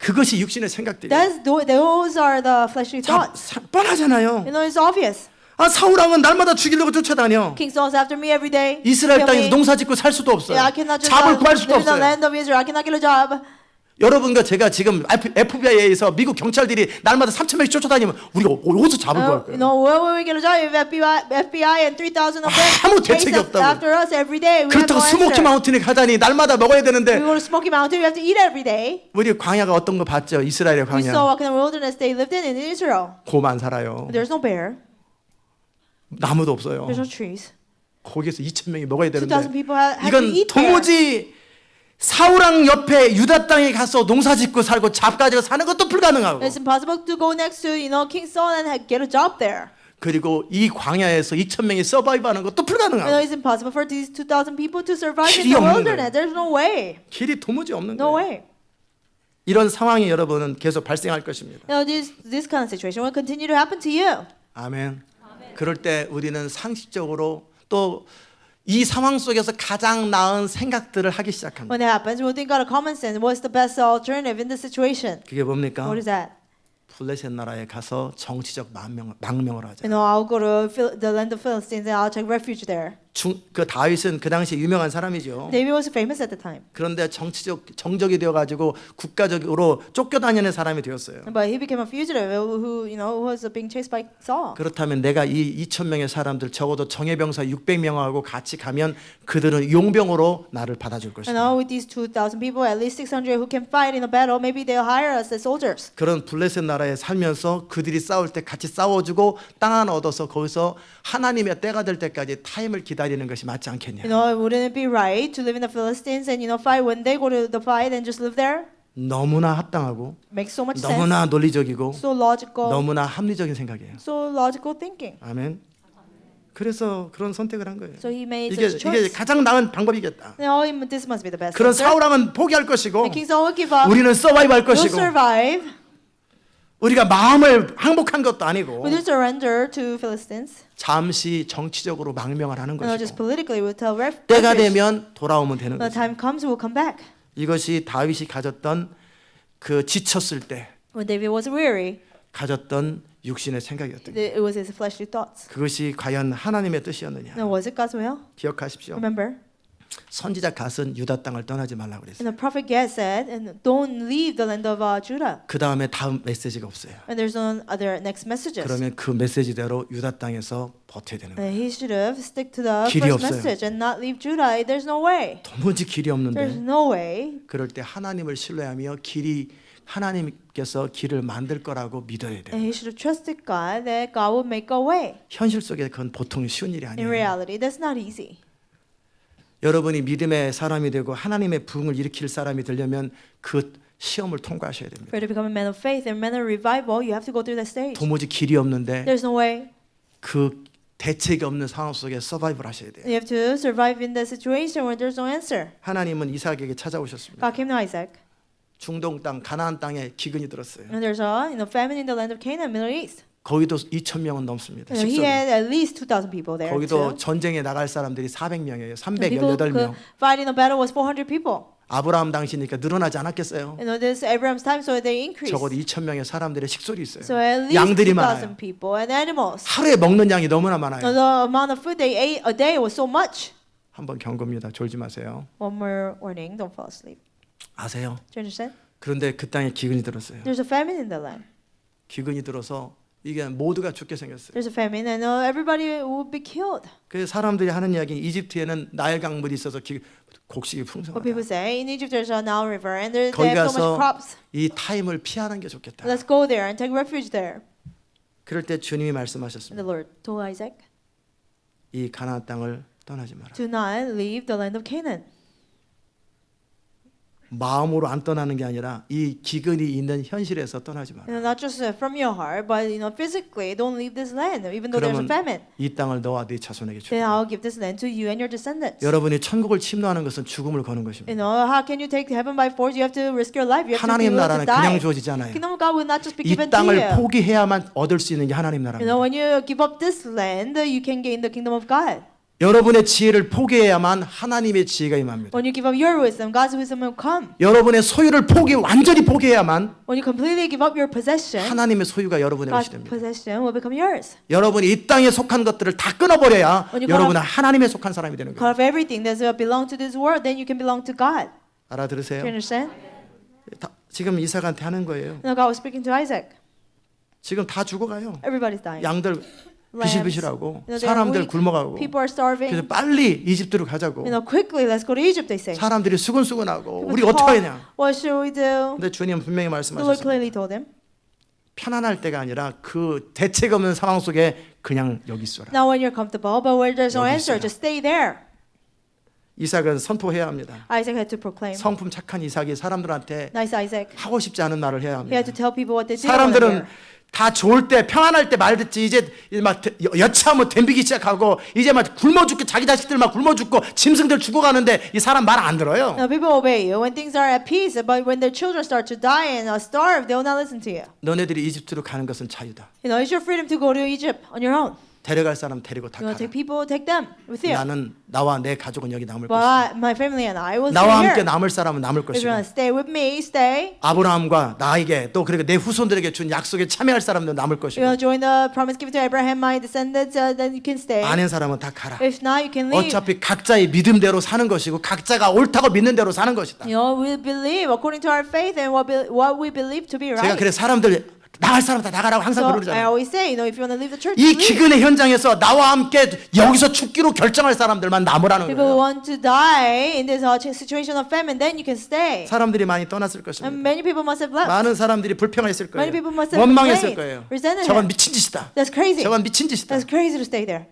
그것이 육신의 생각들이에요. Those are the fleshly 자, thoughts. 뻔하잖아요. You know, it's obvious. 아, 사울왕은 날마다 죽이려고 쫓아다녀. King Saul's after me every day. 이스라엘 Kill 땅에서 me. 농사짓고 살 수도 없어요. Yeah, I cannot just 잡을 구할 수도 live in the 없어요. land of Israel. I cannot get a job. 여러분과 제가 지금 FBI에서 미국 경찰들이 날마다 3,000명씩 쫓아다니면 우리가 어디서 잡을 구할 You 거예요? know, where will we get a job if FBI and 3,000 of them 아무 chase 대책이 us 없다고. after us every day? We have 그렇다고 no 스모키 answer. 마운틴에 가다니 날마다 먹어야 We 되는데 go to Smoky Mountain. We have to eat every day. 우리 광야가 어떤 거 봤죠? 이스라엘의 We saw 광야. what kind of wilderness they lived in Israel. 곰 안 살아요. There's no bear. 나무도 없어요. There's no trees. 거기서 2,000명이 먹어야 2,000 되는데 people had to 이건 eat there. 도무지 사울왕 옆에 유다 땅에 가서 농사짓고 살고 잡 가지고 사는 것도 불가능하고, It's impossible to go next to King Saul and get a job there. 그리고 이 광야에서 2,000명이 서바이브하는 것도 You know, 불가능하고, it's impossible for these 2,000 people to survive in 길이 the 없는 wilderness. There's no way. 길이 도무지 없는 No 거예요. way. 이런 상황이 여러분은 계속 발생할 것입니다. You know, this kind of situation will continue to happen to you. 아멘. 그럴 때 우리는 상식적으로 또 이 상황 속에서 가장 나은 생각들을 하기 시작합니다. When that happens, we'll think out of common sense. What's the best alternative in this situation? 그게 뭡니까? What is that? 블레셋 나라에 가서 정치적 망명을 하자. You know, I'll go to the land of Philistines and I'll take refuge there. 그 다윗은 그 당시 유명한 사람이죠. David was famous at the time, 그런데 정적이 되어가지고 국가적으로 쫓겨다니는 사람이 되었어요. but he became a fugitive who was being chased by Saul. 그렇다면 내가 이 2,000명의 사람들 적어도 정예병사 600명하고 같이 가면 그들은 용병으로 나를 받아줄 You 것이다. know, with these 2,000 people, at least 600 who can fight in a battle, maybe they'll hire us as soldiers. 그런 블레셋 나라에 살면서 그들이 싸울 때 같이 싸워주고 땅 하나 얻어서 거기서 하나님의 때가 될 때까지 타임을 기다리는 것이 맞지 않겠냐. You know, wouldn't it be right to live in the Philistines and fight when they go to the fight and just live there? 너무나 합당하고 Makes so much sense. 너무나 논리적이고 So logical. 너무나 합리적인 생각이에요. So logical thinking. 아멘. 그래서 그런 선택을 한 거예요. So he made 이게 such choice. 가장 나은 방법이겠다. No, this must be the best. 그런 answer. 사울왕은 포기할 것이고 And King Saul will give up. 우리는 서바이브할 We'll 것이고 survive. 우리가 마음을 항복한 것도 아니고 We'll surrender to Philistines. 잠시 정치적으로 망명을 하는 No, just 것이고 politically we'll tell 때가 refuge. 되면 돌아오면 되는 When the 거죠. time comes, we'll come back. 이것이 다윗이 가졌던 그 지쳤을 때 When David was weary, 가졌던 육신의 생각이었던 거예요. it was his fleshly thoughts. 그것이 과연 하나님의 뜻이었느냐. Now, was it God's will? 기억하십시오. Remember, 선지자 갓은 유다 땅을 떠나지 말라고 그랬어요. and the prophet Gad said, "And don't leave the land of Judah." 그 다음에 다음 메시지가 없어요. And there's no other next messages. 그러면 그 메시지대로 유다 땅에서 버텨야 되는 거예요. And he should have stick to the 길이 first 없어요. message and not leave Judah. There's no way. 도무지 길이 There's 없는데 no way. 그럴 때 하나님을 신뢰하며 하나님께서 길을 만들 거라고 믿어야 돼요. And he should have trusted God that God would make a way. 현실 속에 그건 보통 쉬운 일이 In 아니에요. reality, that's not easy. 여러분이 믿음의 사람이 되고 하나님의 부흥을 일으킬 사람이 되려면 그 시험을 통과하셔야 됩니다. For to become a man of faith and a man of revival, you have to go through that stage. 도무지 길이 없는데 There's no way. 그 대책이 없는 상황 속에 서바이벌 하셔야 돼요. You have to survive in that situation where there's no answer. 하나님은 이삭에게 찾아오셨습니다. God came to Isaac, 중동 땅 가나안 땅에 기근이 들었어요. and there's a famine in the land of Canaan, Middle East. 거기도 2,000명은 넘습니다. And he 식솔이. had at least 2,000 people there. 거기도 too. 전쟁에 나갈 사람들이 400명이에요. And people who 318명. fighting the battle was 400 people. 아브라함 당시니까 늘어나지 않았겠어요. This Abraham's time, so they increased. 적어도 2,000명의 사람들의 식솔이 있어요. So at least 양들이 2,000 많아요. people and animals. 하루에 먹는 양이 너무나 많아요. The amount of food they ate a day was so much. 한번 경고입니다. 졸지 마세요. One more warning: don't fall asleep. 아세요? Do you understand? 그런데 그 땅에 기근이 들었어요. There's a famine in the land. 기근이 들어서 이게 모두가 죽게 생겼어요. There's a famine, and everybody will be killed. 그래서 사람들이 하는 이야기 이집트에는 나일 강물이 있어서 곡식이 What 풍성하다. people say, in Egypt there's a Nile River, and they 거기 have so much 가서 crops. 이 타임을 피하는 게 좋겠다. Let's go there and take refuge there. 그럴 때 주님이 And 말씀하셨습니다. the Lord told Isaac, 이 가나안 땅을 떠나지 마라. do not leave the land of Canaan. 마음으로 안 떠나는 게 아니라 이 기근이 있는 현실에서 떠나지 마라. Not just from your heart, but physically, don't leave this land, even though there's a 그러면 famine. 이 땅을 너와 네 자손에게 Then 주겠다. I'll give this land to you and your descendants. 여러분이 천국을 침노하는 것은 죽음을 거는 것입니다. How can you take heaven by force? You have to risk your life. You have to be 하나님 willing 나라는 to 그냥 die. 주어지지 않아요. Kingdom of God will not just be 이 given to 땅을 you. 포기해야만 얻을 수 있는 게 하나님 나라입니다. When you give up this land, you can gain the kingdom of God. 여러분의 지혜를 포기해야만 하나님의 지혜가 임합니다. When you give up your wisdom, God's wisdom will come. 여러분의 소유를 완전히 포기해야만 When you completely give up your possession, 하나님의 소유가 여러분의 것이 God's 됩니다. possession will become yours. 여러분이 이 땅에 속한 것들을 다 끊어버려야 when you 여러분은 하나님에 속한 사람이 되는 Cut 거예요. off everything that belongs to this world, then you can belong to God. Do 알아들으세요? you understand? 지금 이삭한테 하는 거예요. Now God was speaking to Isaac. 지금 다 죽어가요. Everybody's dying. 양들 Lambs. 비실비실하고 they're 사람들 weak. 굶어가고 People are starving. 그래서 빨리 이집트로 가자고 Quickly, let's go to Egypt, they say. 사람들이 수근수근하고 우리 People 어떻게 talk, 하냐. What should we do? 근데 주님 분명히 The Lord 말씀하셨어요. clearly told him. 편안할 때가 아니라 그 대책 없는 상황 속에 그냥 여기 있어라. Not when you're comfortable, but where there's no 여기 answer, 있어라. just stay there. 이삭은 선포해야 합니다. Isaac had to proclaim. 성품 착한 이삭이 사람들한테 Nice Isaac. 하고 싶지 않은 말을 해야 He had 합니다. to tell people what they didn't want to 사람들은 hear. 다 좋을 때 편안할 때 말 듣지 이제 막 여차하면 덤비기 시작하고 이제 막 굶어 죽고 자기 자식들 막 굶어 죽고 짐승들 죽어가는데 이 사람 말 안 들어요. Now people obey you when things are at peace, but when their children start to die and starve, they will not listen to you. 너네들이 이집트로 가는 것은 자유다. It's your freedom to go to Egypt on your own. 데려갈 사람 데리고 다 You want 가라. to take people, take them with you. 나는 나와 내 가족은 여기 남을 것이다. But my family and I will 나와 stay 함께 here. 남을 사람은 남을 If you want 것이고 to stay with me, stay. 아브라함과 나에게 또 그리고 내 후손들에게 준 약속에 참여할 사람도 남을 If 것이고 you want to join the promise given to Abraham, my descendants, then you can stay. 아는 사람은 다 가라. If not, you can leave. 어차피 각자의 믿음대로 사는 것이고 각자가 옳다고 믿는 대로 사는 것이다. We believe according to our faith and what we believe to be 제가 right. 그래 사람들 나갈 사람 다 나가라고 항상 So I 그러잖아요. always say, if you want to leave the church, 이 leave. 기근의 현장에서 나와 함께 여기서 죽기로 결정할 사람들만 남으라는 People who 거예요. want to die in this situation of famine, then you can stay. 사람들이 많이 떠났을 And 것입니다. many people must have left. 많은 사람들이 불평했을 거예요. Many people must have 원망했을 complained, 거예요. resented 저건 him. 미친 짓이다. That's crazy. 저건 미친 짓이다. That's crazy to stay there.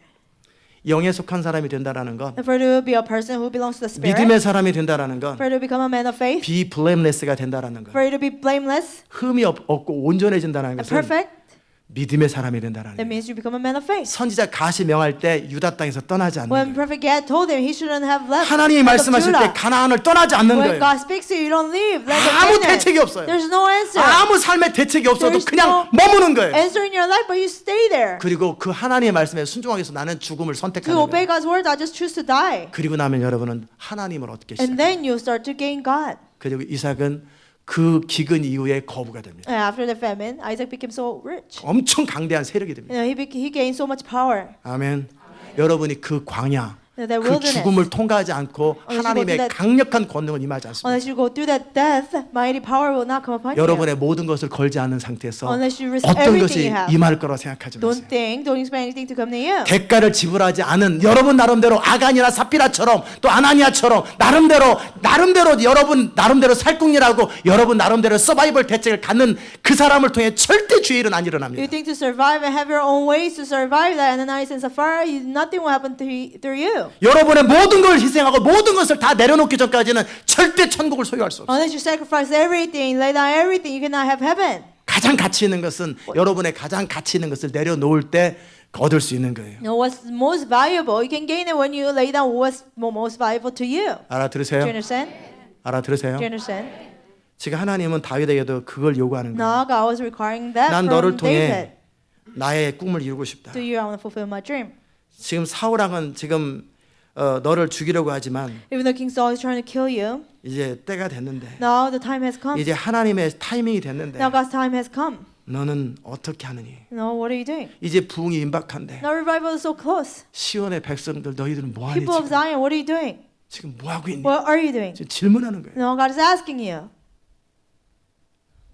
영에 속한 사람이 된다라는 건 And for to be a person who belongs to the Spirit, 믿음의 사람이 된다라는 건 for to become a man of faith, be blameless가 된다라는 건 for to be blameless 흠이 없고 온전해진다는 and 것은 perfect, 믿음의 사람이 된다는 that 거예요. means you become a man of faith. 선지자 가시 명할 때 유다 땅에서 떠나지 않는 When 거예요. prophet Gad told him he shouldn't have left 하나님이 land of 말씀하실 때 Judah. 가나안을 떠나지 않는 When 거예요. God speaks to you, you don't leave. land of 아무 Canaan. 대책이 없어요. There's no answer. 아무 삶의 대책이 없어도 There's 그냥 no 머무는 거예요. answer in your life, but you stay there. 그리고 그 하나님의 말씀에 순종하기 위해서 나는 죽음을 To 선택하는 obey 거예요. God's word, I just choose to die. 그리고 나면 여러분은 하나님을 얻게 And 시작해요. then you start to gain God. 그리고 이삭은 그 기근 이후에 거부가 됩니다. And after the famine, Isaac became so rich. 엄청 강대한 세력이 됩니다. He gained so much power. 아멘. 여러분이 그 광야, That 그 wilderness, 죽음을 통과하지 않고 Unless you go 하나님의 through that- 강력한 권능은 임하지 않습니다. unless you go through that death, mighty power will not come upon you. 여러분의 모든 것을 걸지 않는 상태에서 Unless you risk 어떤 everything 것이 you have. 임할 거라 생각하지 마세요. Don't expect anything to come to you. 대가를 지불하지 않은 여러분 나름대로 아간이나 삽비라처럼 또 아나니아처럼 나름대로 여러분 나름대로 살궁리라고 여러분 나름대로 서바이벌 대책을 갖는 그 사람을 통해 절대 주의 일은 안 You 일어납니다. think to survive and have your own ways to survive that Ananias and Sapphira, nothing will happen through you. 여러분의 모든 걸 희생하고 모든 것을 다 내려놓기 전까지는 절대 천국을 소유할 수 없어요. Unless you sacrifice everything, lay down everything, you cannot have heaven. 가장 가치 있는 것은 여러분의 가장 가치 있는 것을 내려놓을 때 얻을 수 있는 거예요. You know what's most valuable? You can gain it when you lay down what's most valuable to you. Do 알아들으세요? you understand? 알아들으세요? Do you understand? 지금 하나님은 다윗에게도 그걸 요구하는 거예요. Now God was requiring that 난 from 너를 David. 통해 나의 꿈을 이루고 싶다. To you, I want to fulfill my dream. 지금 사울왕은 지금 너를 죽이려고 하지만 Even though King Saul is trying to kill you, 이제 때가 됐는데 now the time has come. 이제 하나님의 타이밍이 됐는데 Now God's time has come. 너는 어떻게 하느니? No, what are you doing? 이제 부흥이 임박한데 Now revival is so close. 시온의 백성들 너희들은 뭐하니 People of 지금? Zion, what are you doing? 지금 뭐하고 있니? What are you doing? 지금 질문하는 거예요. No, God is asking you.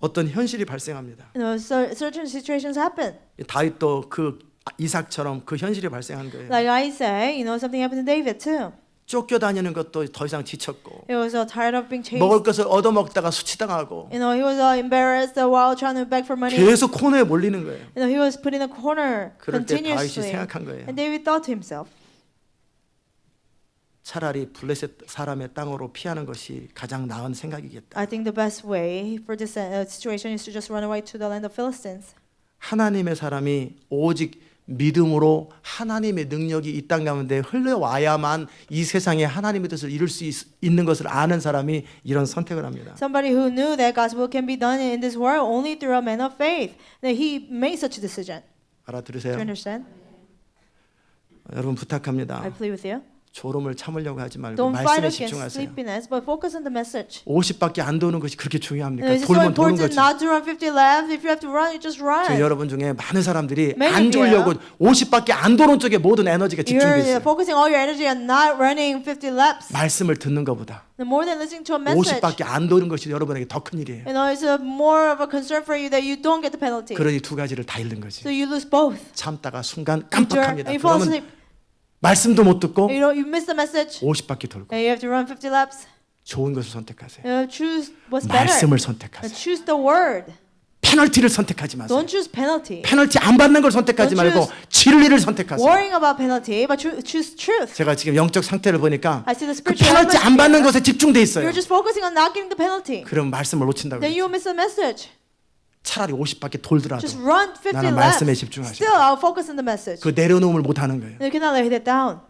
어떤 현실이 발생합니다. Certain situations happen. 다윗도 그 이삭처럼 그 현실이 발생한 거예요. Like I say, something happened to David too. 쫓겨다니는 것도 더 이상 지쳤고 He was tired of being chased. 먹을 것을 얻어먹다가 수치당하고 He was embarrassed while trying to beg for money. 계속 코너에 몰리는 거예요. He was put in a corner 그럴 때 다윗이 continuously. 생각한 거예요. And David thought to himself, 차라리 블레셋 사람의 땅으로 피하는 것이 가장 나은 생각이겠다. I think the best way for this situation is to just run away to the land of Philistines. 하나님의 사람이 오직 믿음으로 하나님의 능력이 이 땅 가운데 흘러와야만 이 세상에 하나님의 뜻을 이룰 수 있는 것을 아는 사람이 이런 선택을 합니다. Somebody who knew that gospel can be done in this world only through a man of faith, that he made such a decision. Do 알아들으세요? you understand? 여러분 부탁합니다. I plead with you. 졸음을 참으려고 하지 말고 Don't fight 말씀에 against 집중하세요. sleepiness, but focus on the message. 50밖에 안 도는 것이 그렇게 중요합니까? It's so 돌면 도는 important 거지. not to run 50 laps. If you have to run, you just 저 run. 여러분 중에 많은 사람들이 Many 안 졸려고 people. 50밖에 안 도는 쪽에 모든 에너지가 집중돼 You're 있어요. focusing all your energy on not running 50 laps. 말씀을 듣는 것보다 The more than listening to a message, 50밖에 안 도는 것이 여러분에게 더 큰 일이에요. it's more of a concern for you that you don't get the penalty. 그러니 두 가지를 다 잃는 거지. So you lose both. 참다가 순간 And 깜빡합니다. you fall 그러면 asleep. 말씀도 못 듣고 You miss the message. 50바퀴 돌고 And you have to run 50 laps. 좋은 것을 선택하세요. Choose what's better. 말씀을 선택하세요. Choose the word. 페널티를 선택하지 마세요. Don't choose penalty. 페널티 안 받는 걸 선택하지 Don't 말고 choose 진리를 선택하세요. Worrying about penalty, but choose truth. 제가 지금 영적 상태를 보니까 I see the 그 spiritual 페널티 안 받는 것에 집중돼 있어요. You're just focusing on not getting the penalty. 그럼 말씀을 놓친다고 Then you 그러죠. will miss the message. 차라리 50바퀴 돌더라도 Just run 50 나는 laps. 말씀에 집중하셔야 Still, I'll focus on the message. 그 내려놓음을 못 하는 거예요. You cannot lay that down.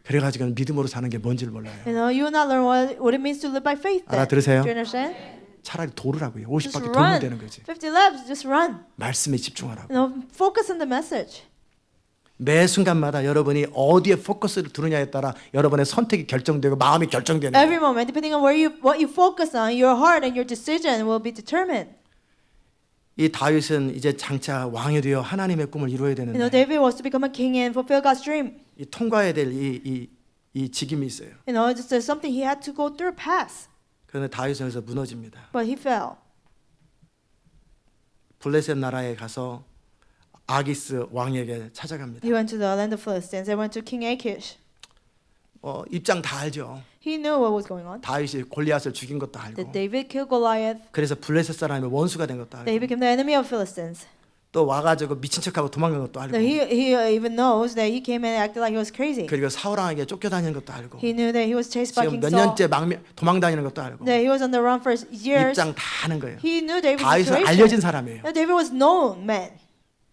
그래가지고 믿음으로 사는 게 뭔지를 몰라요. You will not learn what it means to live by faith. Then. 알아들으세요? Do you understand? 차라리 돌으라고요. Just 50바퀴 돌면 run 되는 거지. 50 laps. Just run. 말씀에 집중하라고. Focus on the message. 매 순간마다 여러분이 어디에 포커스를 두느냐에 따라 여러분의 선택이 결정되고 마음이 결정되는 거예요. Every moment, depending on what you focus on, your heart and your decision will be determined. 이 다윗은 이제 장차 왕이 되어 하나님의 꿈을 이루어야 되는데 David was to become a king and fulfill God's dream. 이 통과해야 될 이 직임이 있어요. It's just something he had to go through, pass. 그런데 다윗은 여기서 무너집니다. But he fell. 블레셋 나라에 가서 아기스 왕에게 찾아갑니다. He went to the land of Philistines and went to King Achish. 입장 다 알죠. He knew what was going on. 다윗이 골리앗을 죽인 것도 알고. That David killed Goliath. 그래서 블레셋 사람의 원수가 된 것도 That he 알고. became the enemy of Philistines. 또 와가지고 미친 척하고 도망간 것도 알고. That he even knows that he came and acted like he was crazy. 그리고 사울 왕에게 쫓겨다니는 것도 알고. He knew that he was chased by 지금 King 몇 Saul. 년째 도망다니는 것도 알고. That he was on the run for years. 입장 다 하는 거예요. He knew David's 다윗은 situation. 알려진 사람이에요. That David was known man.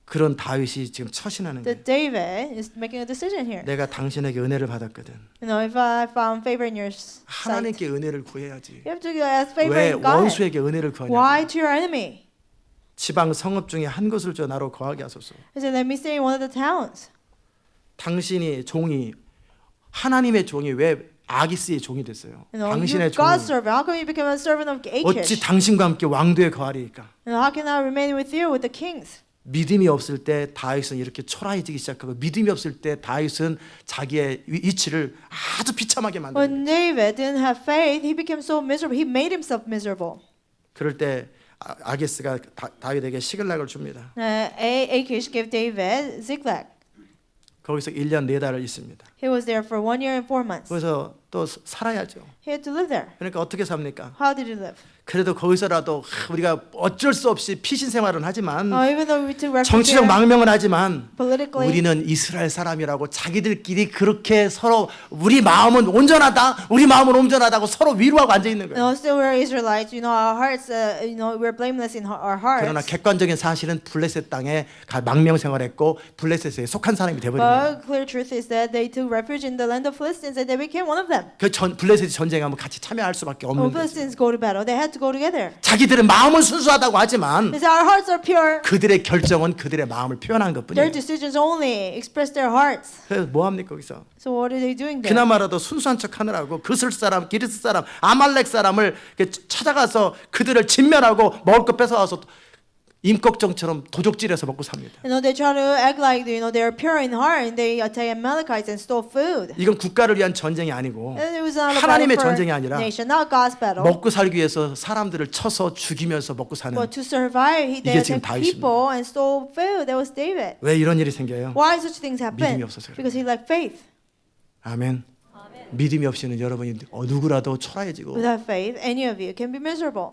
그런 다윗이 지금 처신하는 거예요. That David is making a decision here. 내가 당신에게 은혜를 받았거든. If I found favor in your sight, 하나님께 은혜를 구해야지. you have to ask favor 왜 in God. 원수에게 은혜를 구하냐? Why to your enemy? 지방 성읍 중에 한 곳을 줘 나로 거하게 하소서. He said, let me stay in one of the towns. 당신이 종이 하나님의 종이 왜 아기스의 종이 됐어요? 당신의 You're God's 종이 servant. How come you become a servant of 어찌 Achish? 당신과 함께 왕도에 거하리이까? How can I remain with you with the kings? 믿음이 없을 때 다윗은 이렇게 초라해지기 시작하고 믿음이 없을 때 다윗은 자기의 위치를 아주 비참하게 만듭니다. When David didn't have faith, he became so miserable. He made himself miserable. 그럴 때 아기스가 다윗에게 시글락을 줍니다. Achish gave David Ziklag. 거기서 1년 4달을 있습니다. He was there for 1 year and 4 months. 그래서 또 살아야죠. He had to live there. 그러니까 어떻게 삽니까? How did he live? 그래도 거기서라도 우리가 어쩔 수 없이 피신 생활은 하지만 Even though we took refuge 정치적 there, 망명은 하지만 politically, 우리는 이스라엘 사람이라고 자기들끼리 그렇게 서로 우리 마음은 온전하다, 우리 마음은 온전하다고 서로 위로하고 앉아 있는 거예요. still we're Israelites. Our hearts, we're blameless in our 그러나 hearts. 객관적인 사실은 블레셋 땅에 망명 생활했고 블레셋에 속한 사람이 돼버린 거예요. But clear truth is that they took refuge in the land of Philistines and they became one of them. 블레셋이 전쟁하면 같이 참여할 수밖에 When 없는 거예요. Philistines go to battle, they had to go together. 자기들은 마음은 순수하다고 하지만 They say our hearts are pure. 그들의 결정은 그들의 마음을 표현한 Their 것뿐이에요. decisions only express their hearts. 그래서 뭐 합니까 거기서? So what are they doing there? 그나마라도 순수한 척 하느라고 그슬 사람, 기르스 사람, 아말렉 사람을 찾아가서 그들을 진멸하고 먹을 것 뺏어와서 임꺽정처럼 도적질해서 먹고 삽니다. They try to act like they're pure in heart, and they attack Amalekites and stole food. 이건 국가를 위한 전쟁이 아니고 And it was not a 하나님의 battle for 전쟁이 아니라 nation, not God's battle. 먹고 살기 위해서 사람들을 쳐서 죽이면서 먹고 사는. But to survive, they 이게 지금 attacked 다윗입니다. people and stole food. That was David. 왜 이런 일이 생겨요? Why such things happen? 믿음이 없어서 그래요. Because he lacked faith. 아멘. 믿음이 없이는 여러분이 누구라도 초라해지고 Without faith, any of you can be miserable.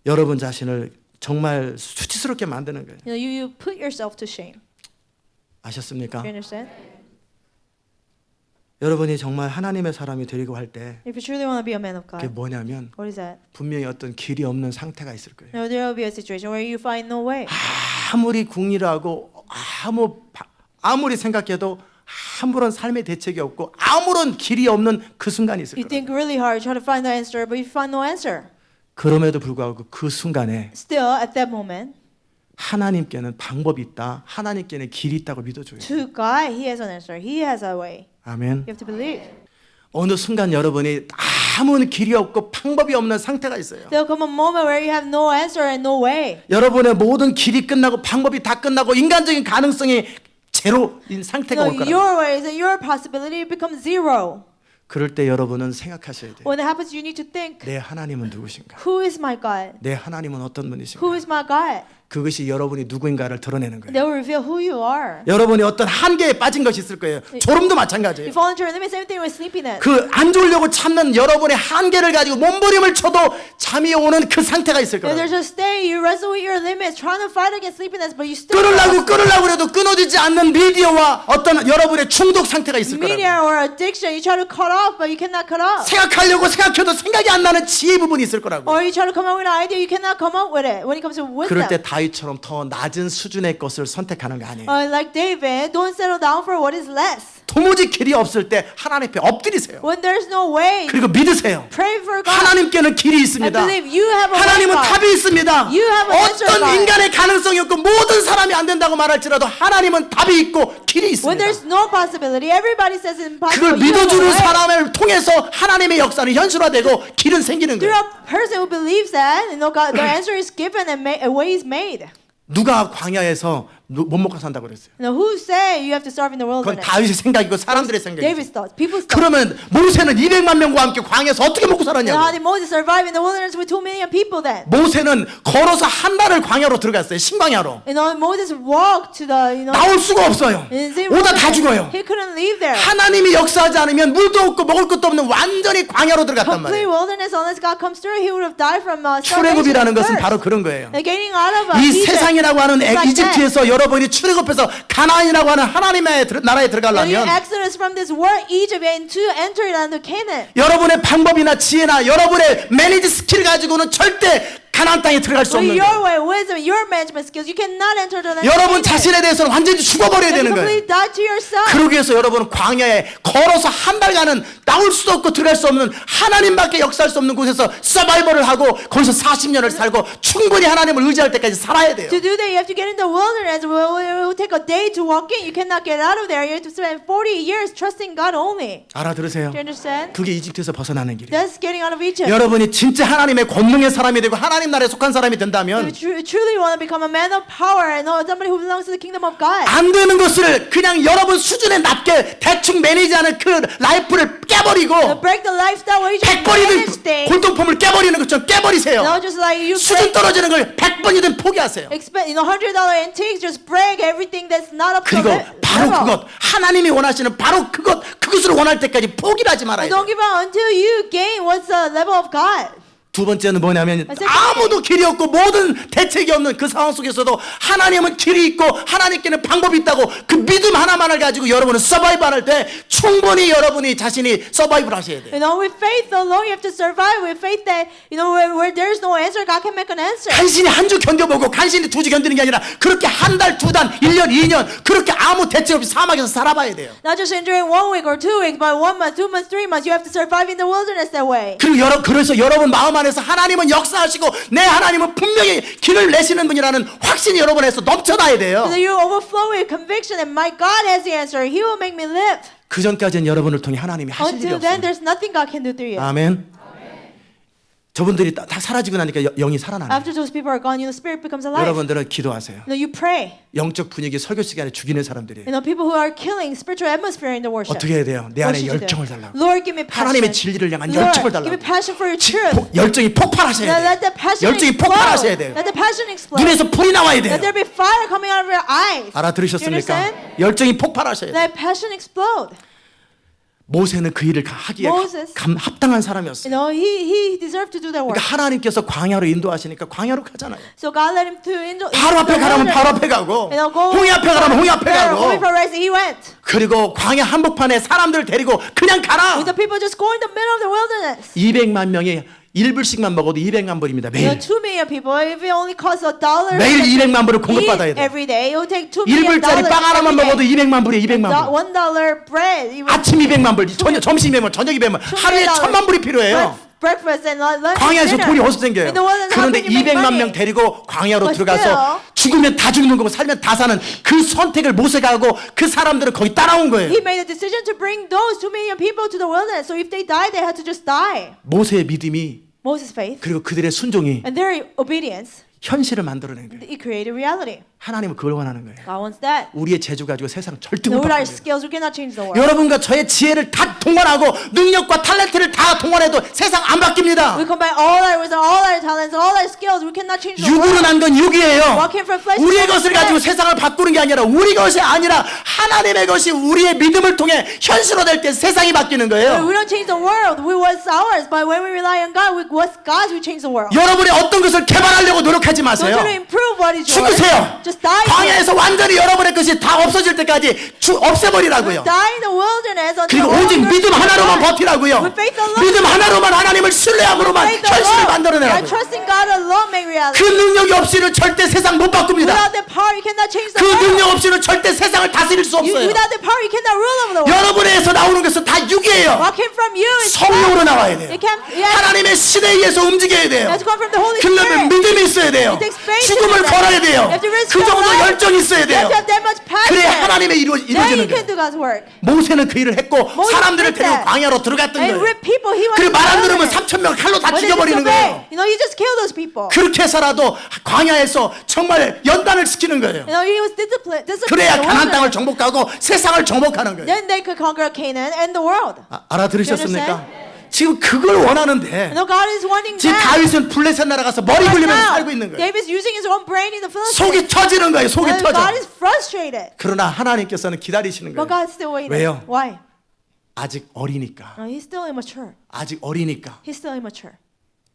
여러분 자신을 정말 수치스럽게 만드는 거예요. You put yourself to shame. 아셨습니까? Do you understand? 여러분이 정말 하나님의 사람이 되려고 할 때 If you truly want to be a man of 그게 God, 뭐냐면 what is that? 분명히 어떤 길이 없는 상태가 있을 거예요. There will be a situation where you find no way. 아무리 궁리하고 아무리 생각해도 아무런 삶의 대책이 없고 아무런 길이 없는 그 순간이 있을 You 거예요. think really hard, try to find the answer, but you find no answer. 그럼에도 불구하고 그 순간에 Still, at that moment, 하나님께는 방법이 있다. 하나님께는 길이 있다고 믿어줘요. to God, He has an answer. He has a way. 아멘. You have to believe. 어느 순간 여러분이 아무 길이 없고 방법이 없는 상태가 있어요. There'll come a moment where you have no answer and no way. 여러분의 모든 길이 끝나고 방법이 다 끝나고 인간적인 가능성이 제로인 상태가 올 거라고. Your ways and your possibility become zero. 그럴 때 여러분은 생각하셔야 돼요. When that happens, you need to think, 내 하나님은 누구신가? who is my God? 내 하나님은 어떤 분이신가? Who is my God? 그것이 여러분이 누구인가를 드러내는 거예요. They will reveal who you are. 여러분이 어떤 한계에 빠진 것이 있을 거예요. 졸음도 You 마찬가지예요. fall into a limit, same thing with sleepiness. 그 안 졸려고 참는 여러분의 한계를 가지고 몸부림을 쳐도 잠이 오는 그 상태가 있을 And 거예요. there's a stay, you wrestle with your limits, trying to fight against sleepiness, but you still 끊으려고 해도 끊어지지 않는 미디어와 어떤 여러분의 중독 상태가 있을 거라고. media or addiction, you try to cut off, but you cannot cut off. 생각하려고 생각해도 생각이 안 나는 지혜 부분이 있을 거라고. Or you try to come up with an idea, you cannot come up with it when it comes to 그럴 때 wisdom. 다윗처럼 더 낮은 수준의 것을 선택하는 거 아니에요. Like David, don't settle down for what is less. 도무지 길이 없을 때 하나님 앞에 엎드리세요. When there's no way, 그리고 믿으세요. pray for God. 하나님께는 길이 I 있습니다. believe you have a way, 하나님은 God. 답이 있습니다. You have an answer, 어떤 God. 인간의 가능성이 없고 모든 사람이 안 된다고 말할지라도 하나님은 답이 있고 길이 When 있습니다. there's no possibility, everybody says it's 그걸 impossible. You have a 믿어주는 way. 사람을 통해서 하나님의 역사는 현실화되고 길은 생기는 Through 거예요. a person who believes that, God, the answer is given and a way is made. 누가 광야에서 못 먹고 산다고 그랬어요? Who say you have to starve in the 그건 wilderness? 다윗의 생각이고 사람들의 생각이죠. David's thoughts, people's thoughts. 그러면 모세는 200만 명과 함께 광야에서 어떻게 먹고 How 살았냐고. did Moses survive in the wilderness with 2 million people then? 모세는 걸어서 한 달을 광야로 들어갔어요. 신광야로. Moses walked to the, 나올 수가 없어요. 오다 다 죽어요. He couldn't leave there. 하나님이 역사하지 않으면 물도 없고 먹을 것도 없는 완전히 광야로 들어갔단 Complete 말이에요. wilderness, unless God comes through, he would have died from 출애굽이라는 starvation 것은 and 바로 thirst. 그런 거예요. Like getting out of 이 Egypt. 세상이라고 하는 It's like that. 이집트에서 여러분이 출애굽해서 가나안이라고 하는 하나님의 나라에 In 들어가려면 Exodus from this world, Egypt, and to enter it unto Canaan. 여러분의 방법이나 지혜나 여러분의 매니지 스킬 가지고는 절대 가나안 땅에 들어갈 수 With 없는 your 거예요. way, wisdom, your management skills, you cannot enter the land. 여러분 of Canaan. 자신에 대해서는 완전히 죽어버려야 You 되는 거예요. completely die to yourself. 그러기 위해서 여러분은 광야에 걸어서 한 달간은 나올 수도 없고 들어갈 수 없는 하나님밖에 역사할 수 없는 곳에서 서바이벌을 하고 거기서 40년을 살고 충분히 하나님을 의지할 때까지 살아야 돼요. To do that, you have to get in the wilderness. It will take a day to walk in. You cannot get out of there. You have to spend 40 years trusting God only. 알아들으세요? Do you understand? 그게 이집트에서 벗어나는 길이에요. That's getting out of Egypt. 여러분이 진짜 하나님의 권능의 사람이 되고 하나님 나라에 속한 사람이 If 된다면 you truly want to become a man of power and somebody who belongs to the kingdom of God, 안 되는 것을 그냥 여러분 수준에 낮게 대충 매니지하는 그 라이프를 깨버리고 break the lifestyle where you just manage 100번이든 things. 골동품을 깨버리는 것처럼 깨버리세요. No, just like you 수준 break, 떨어지는 걸 100번이든 포기하세요. expect, $100 antiques, just break everything that's not up to 그리고 the 바로 level. 그것 하나님이 원하시는 바로 그것을 원할 때까지 포기를 하지 말아야 돼요. Don't give up until you gain what's the level of God. 두 번째는 뭐냐면 second 아무도 길이 없고 모든 대책이 없는 그 상황 속에서도 하나님은 길이 있고 하나님께는 방법이 있다고 그 믿음 하나만을 가지고 여러분은 서바이브 할 때 충분히 여러분이 자신이 서바이브를 하셔야 돼요. With faith alone, you have to survive. With faith that, where there's no answer, God can make an answer. 간신히 한 주 견뎌보고 간신히 두 주 견디는 게 아니라 그렇게 한 달, 두 달, 1년, 2년 그렇게 아무 대책 없이 사막에서 살아봐야 돼요. Not just enduring 1 week or 2 weeks, but 1 month, 2 months, 3 months. You have to survive in the wilderness that way. 그리고 그래서 여러분 마음 안에서 하나님은 역사하시고 내 하나님은 분명히 길을 내시는 분이라는 확신이 여러분 안에서 넘쳐나야 돼요. So that you overflow with conviction that my God has the answer. He will make me live. 그 전까지는 여러분을 통해 하나님이 하실 일이 Until then, 없어요. there's nothing God can do through you. 아멘. 저분들이 다 사라지고 나니까 영이 살아나는 거예요. After those people are gone, the spirit becomes alive. 여러분들은 기도하세요. You pray. 영적 분위기 설교 시간에 죽이는 사람들이에요. People who are killing spiritual atmosphere in the worship. 어떻게 해야 돼요? 내 What 안에 should you do? 열정을 달라고. Lord, give me passion. 하나님의 진리를 향한 Lord, 열정을 give me 달라고. passion for your truth. 열정이 폭발하셔야 Now 돼요. let the passion 열정이 explode. 폭발하셔야 돼요. Let the passion explode. 눈에서 불이 나와야 돼요. Let there be fire coming out of your eyes. 알아들으셨습니까? You understand? 열정이 폭발하셔야 돼요. Let passion explode. 모세는 그 일을 하기에 Moses. 합당한 사람이었어요. He deserved to do that work. 그러니까 하나님께서 광야로 인도하시니까 광야로 가잖아요. So God led him to into 바로 앞에 가라면 바로 앞에 가고, 홍해 앞에 가라면 홍해 앞에 가고, He went. 그리고 광야 한복판에 사람들 데리고 그냥 가라. With the people just go in the middle of the wilderness. 200만 명이 1불씩만 먹어도 200만 불입니다. 매일. 2 million people. If it only costs $1, 매일 200만 불을 공급받아야 돼. every day, it will take $2 million. 1불짜리 빵 하나만 먹어도 200만 불이에요. 200만 불. $1 bread. 아침 200만 불, 점심 200만 불, 저녁 200만 불. 하루에 1000만 불이 필요해요. Breakfast and lunch. 광야에서 dinner. 돈이 어디서 생겨요? In the wilderness, how 그런데 can you make 200만 money? 명 데리고 광야로 But 들어가서 still, 죽으면 다 죽는 거고 살면 다 사는 그 선택을 모세가 하고 그 사람들은 거기 따라온 거예요. He made a decision to bring those 2 million people to the wilderness. So if they die, they had to just die. 모세의 믿음이 Moses' faith 그리고 그들의 순종이 and their obedience, 현실을 만들어낸 거예요. it created reality. 하나님은 그걸 원하는 거예요. God wants that. 우리의 재주 가지고 세상 절대 No, 못 with our 바꿔요. skills, we cannot change the world. 여러분과 저의 지혜를 다 동원하고 능력과 탤런트를 다 동원해도 세상 안 바뀝니다. We combine all our wisdom, all our talents, all our skills. We cannot change the 육으로 world. 난 건 육이에요. Walking from flesh to 우리의 flesh. 것을 가지고 세상을 바꾸는 게 아니라 우리 것이 아니라 하나님의 것이 우리의 믿음을 통해 현실화될 때 세상이 바뀌는 거예요. We don't change the world. We what's ours, but when we rely on God, with what's God's, we change the world. 여러분이 어떤 것을 개발하려고 노력하지 Don't 마세요. try to improve what is yours. 죽으세요. Just die. 광야에서 완전히 여러분의 것이 다 없어질 때까지 없애버리라고요. Die in the wilderness until 그리고 all 오직 your 믿음 sins are 하나로만 gone. 버티라고요. With faith alone. 믿음 하나로만 하나님을 신뢰함으로만 Faith 현실을 alone. By 만들어내라고요. trusting God alone, make 그 reality. 능력이 없이는 절대 세상 못 바꿉니다. Without that power, you cannot change 그 the world. 능력 없이는 절대 세상을 다스릴 수 없어요. Without that power, you cannot rule over the world. 여러분에서 나오는 것은 다 육이에요. What came from you is 성령으로 나와야 돼요. It can, yes, 하나님의 시대에 의해서 움직여야 돼요. it has to come from the Holy 그러려면 Spirit. 믿음이 있어야 돼요. It takes faith 죽음을 in that. 걸어야 돼요. You have to risk 그 your 정도 life. 열정이 있어야 You 돼요. have to have that much passion. 그래야 하나님의 Then 이루어지는 you can 거예요. do God's work. 모세는 그 일을 했고 Moses 사람들을 did 데리고 that. 광야로 들어갔던 And 거예요. with people, he went 그리고 to 말 안 the 들으면 wilderness. 3,000명 칼로 다 When they 죽여버리는 거예요. disobey, you just kill those people. 그렇게 살아도 광야에서 정말 연단을 시키는 거예요. He was disciplined. 그래야 in the 가나안 땅을 wilderness. 정복하고 세상을 정복하는 거예요. Then they could conquer Canaan and the world. 알아들으셨습니까? 지금 그걸 원하는데 No, God is wanting 지금 that. 다윗은 블레셋 나라가서 머리 Right 굴리면서 now, 살고 있는 거예요. David's using his own brain in the Philistines. 속이 터지는 거예요. 속이 And 터져. God is frustrated. 그러나 하나님께서는 기다리시는 But 거예요. God's still waiting. 왜요? Why? 아직 어리니까. No, he's still immature. 아직 어리니까. He's still immature.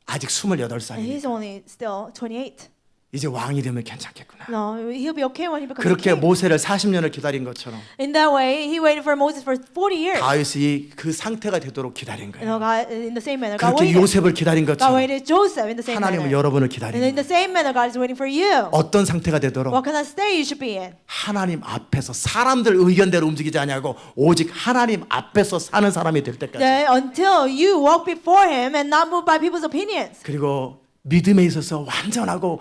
아직 And 28살이니까. he's only still 28. 이제 왕이 되면 괜찮겠구나. No, he'll be okay when he becomes a 그렇게 king. 모세를 40년을 기다린 것처럼 In that way, he waited for Moses for 40 years. 다윗이 그 상태가 되도록 기다린 You know, 거예요. God, in the same manner, God 그렇게 waited. 요셉을 기다린 God 것처럼 waited Joseph in the same 하나님은 manner. 여러분을 And 기다리는 in 거예요. the same manner, God is waiting for you. 어떤 상태가 되도록 What kind of state you should be in? 하나님 앞에서 사람들 의견대로 움직이지 아니하고 오직 하나님 앞에서 사는 사람이 될 때까지. That until you walk before Him and not moved by people's opinions. 그리고 믿음에 있어서 완전하고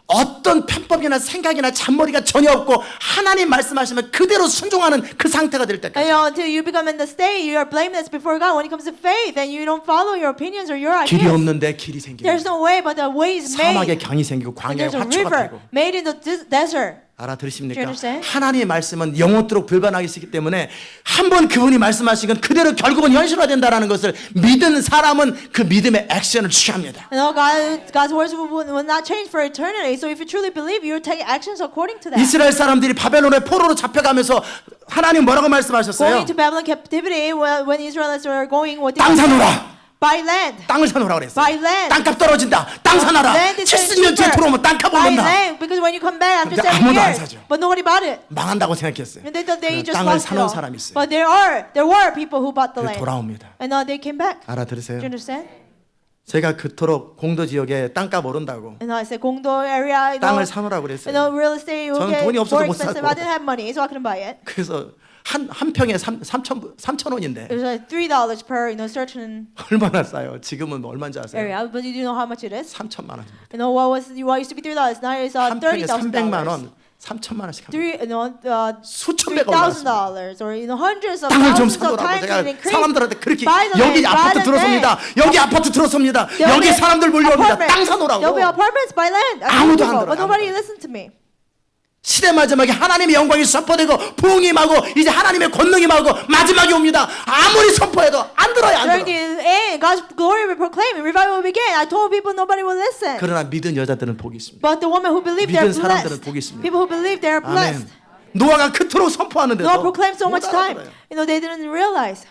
어떤 편법이나 생각이나 잔머리가 전혀 없고 하나님 말씀하시면 그대로 순종하는 그 상태가 될 때까지. Until you become in the state, you are blameless before God when it comes to faith, and you don't follow your opinions or your 길이 ideas. 없는데 길이 생기고 There's no way, but the way is 사막에 made. 강이 생기고 And 광야에 there's a 화초가 river 피고. made in the desert. Do 알아들으십니까? you understand? 하나님의 말씀은 영원토록 불변하시기 때문에 한 번 그분이 말씀하신 건 그대로 결국은 현실화된다라는 것을 믿은 사람은 그 믿음의 액션을 취합니다. You know, God's words will not change for eternity. So if you truly believe, you will take actions according to that. 이스라엘 사람들이 바벨론의 포로로 잡혀가면서 하나님 뭐라고 말씀하셨어요? Going to Babylon captivity, when Israelites were going, what did 땅 He say? 사놓으라. Buy land. 땅을 사놓으라 그랬어요. Buy land. 땅값 떨어진다. 땅 사놔라. Land is 70년 뒤에 cheaper. 들어오면 땅값 Buy 오른다. land, because when you come back after 근데 7 아무도 안 years, 사죠. but nobody bought it. 망한다고 생각했어요. And they thought they 그러나 just 땅을 lost it 사놓은 all. 사람이 있어요. But there were people who bought the 그래서 land. 돌아옵니다. And they came back. 알아들으세요? Do you understand? 제가 그토록 공도 지역에 땅값 오른다고 And I said, Gongdo area, 땅을 사놓으라고 you 그랬어요. know, real estate will 저는 get 돈이 없어서 more 못 expensive. 사고. I didn't have money, so I couldn't buy it. 그래서 한 평에 3,000원인데 It was like $3 per, certain 얼마나 싸요? 지금은 얼마인지 아세요? area. But you do know how much it is? 3천만 원입니다. You know what used to be $3? Now it's 한 평에 30,000. 300만 원, 3천만 원씩 합니다. 수천 $3,000 배가 올랐습니다. or hundreds of 땅을 좀 thousands of 사보라고 times 제가 it increased. 사람들한테 그렇게 Buy the 여기 land, 아파트 buy the 들어섭니다. land. 여기 아파트 들어섭니다. There'll 여기 be 사람들 몰려옵니다. 땅 There'll be 사놓으라고. apartments by land. 아무도 안 But 들어요, nobody 아무도. listened to me. 시대 마지막에 하나님의 영광이 선포되고 부흥이 임하고 이제 하나님의 권능이 임하고 마지막이 옵니다. 아무리 선포해도 안 들어요. 안 During 들어. the end, God's glory will proclaim and revival will begin. I told people nobody will listen. 그러나 믿은 여자들은 복이 있습니다. But the women who believe they're 믿은 사람들은 blessed. 복이 있습니다. People who believe they're blessed. 아멘. 노아가 그토록 선포하는데도 Noah proclaimed so 못 much time. 알아들어요. They didn't realize.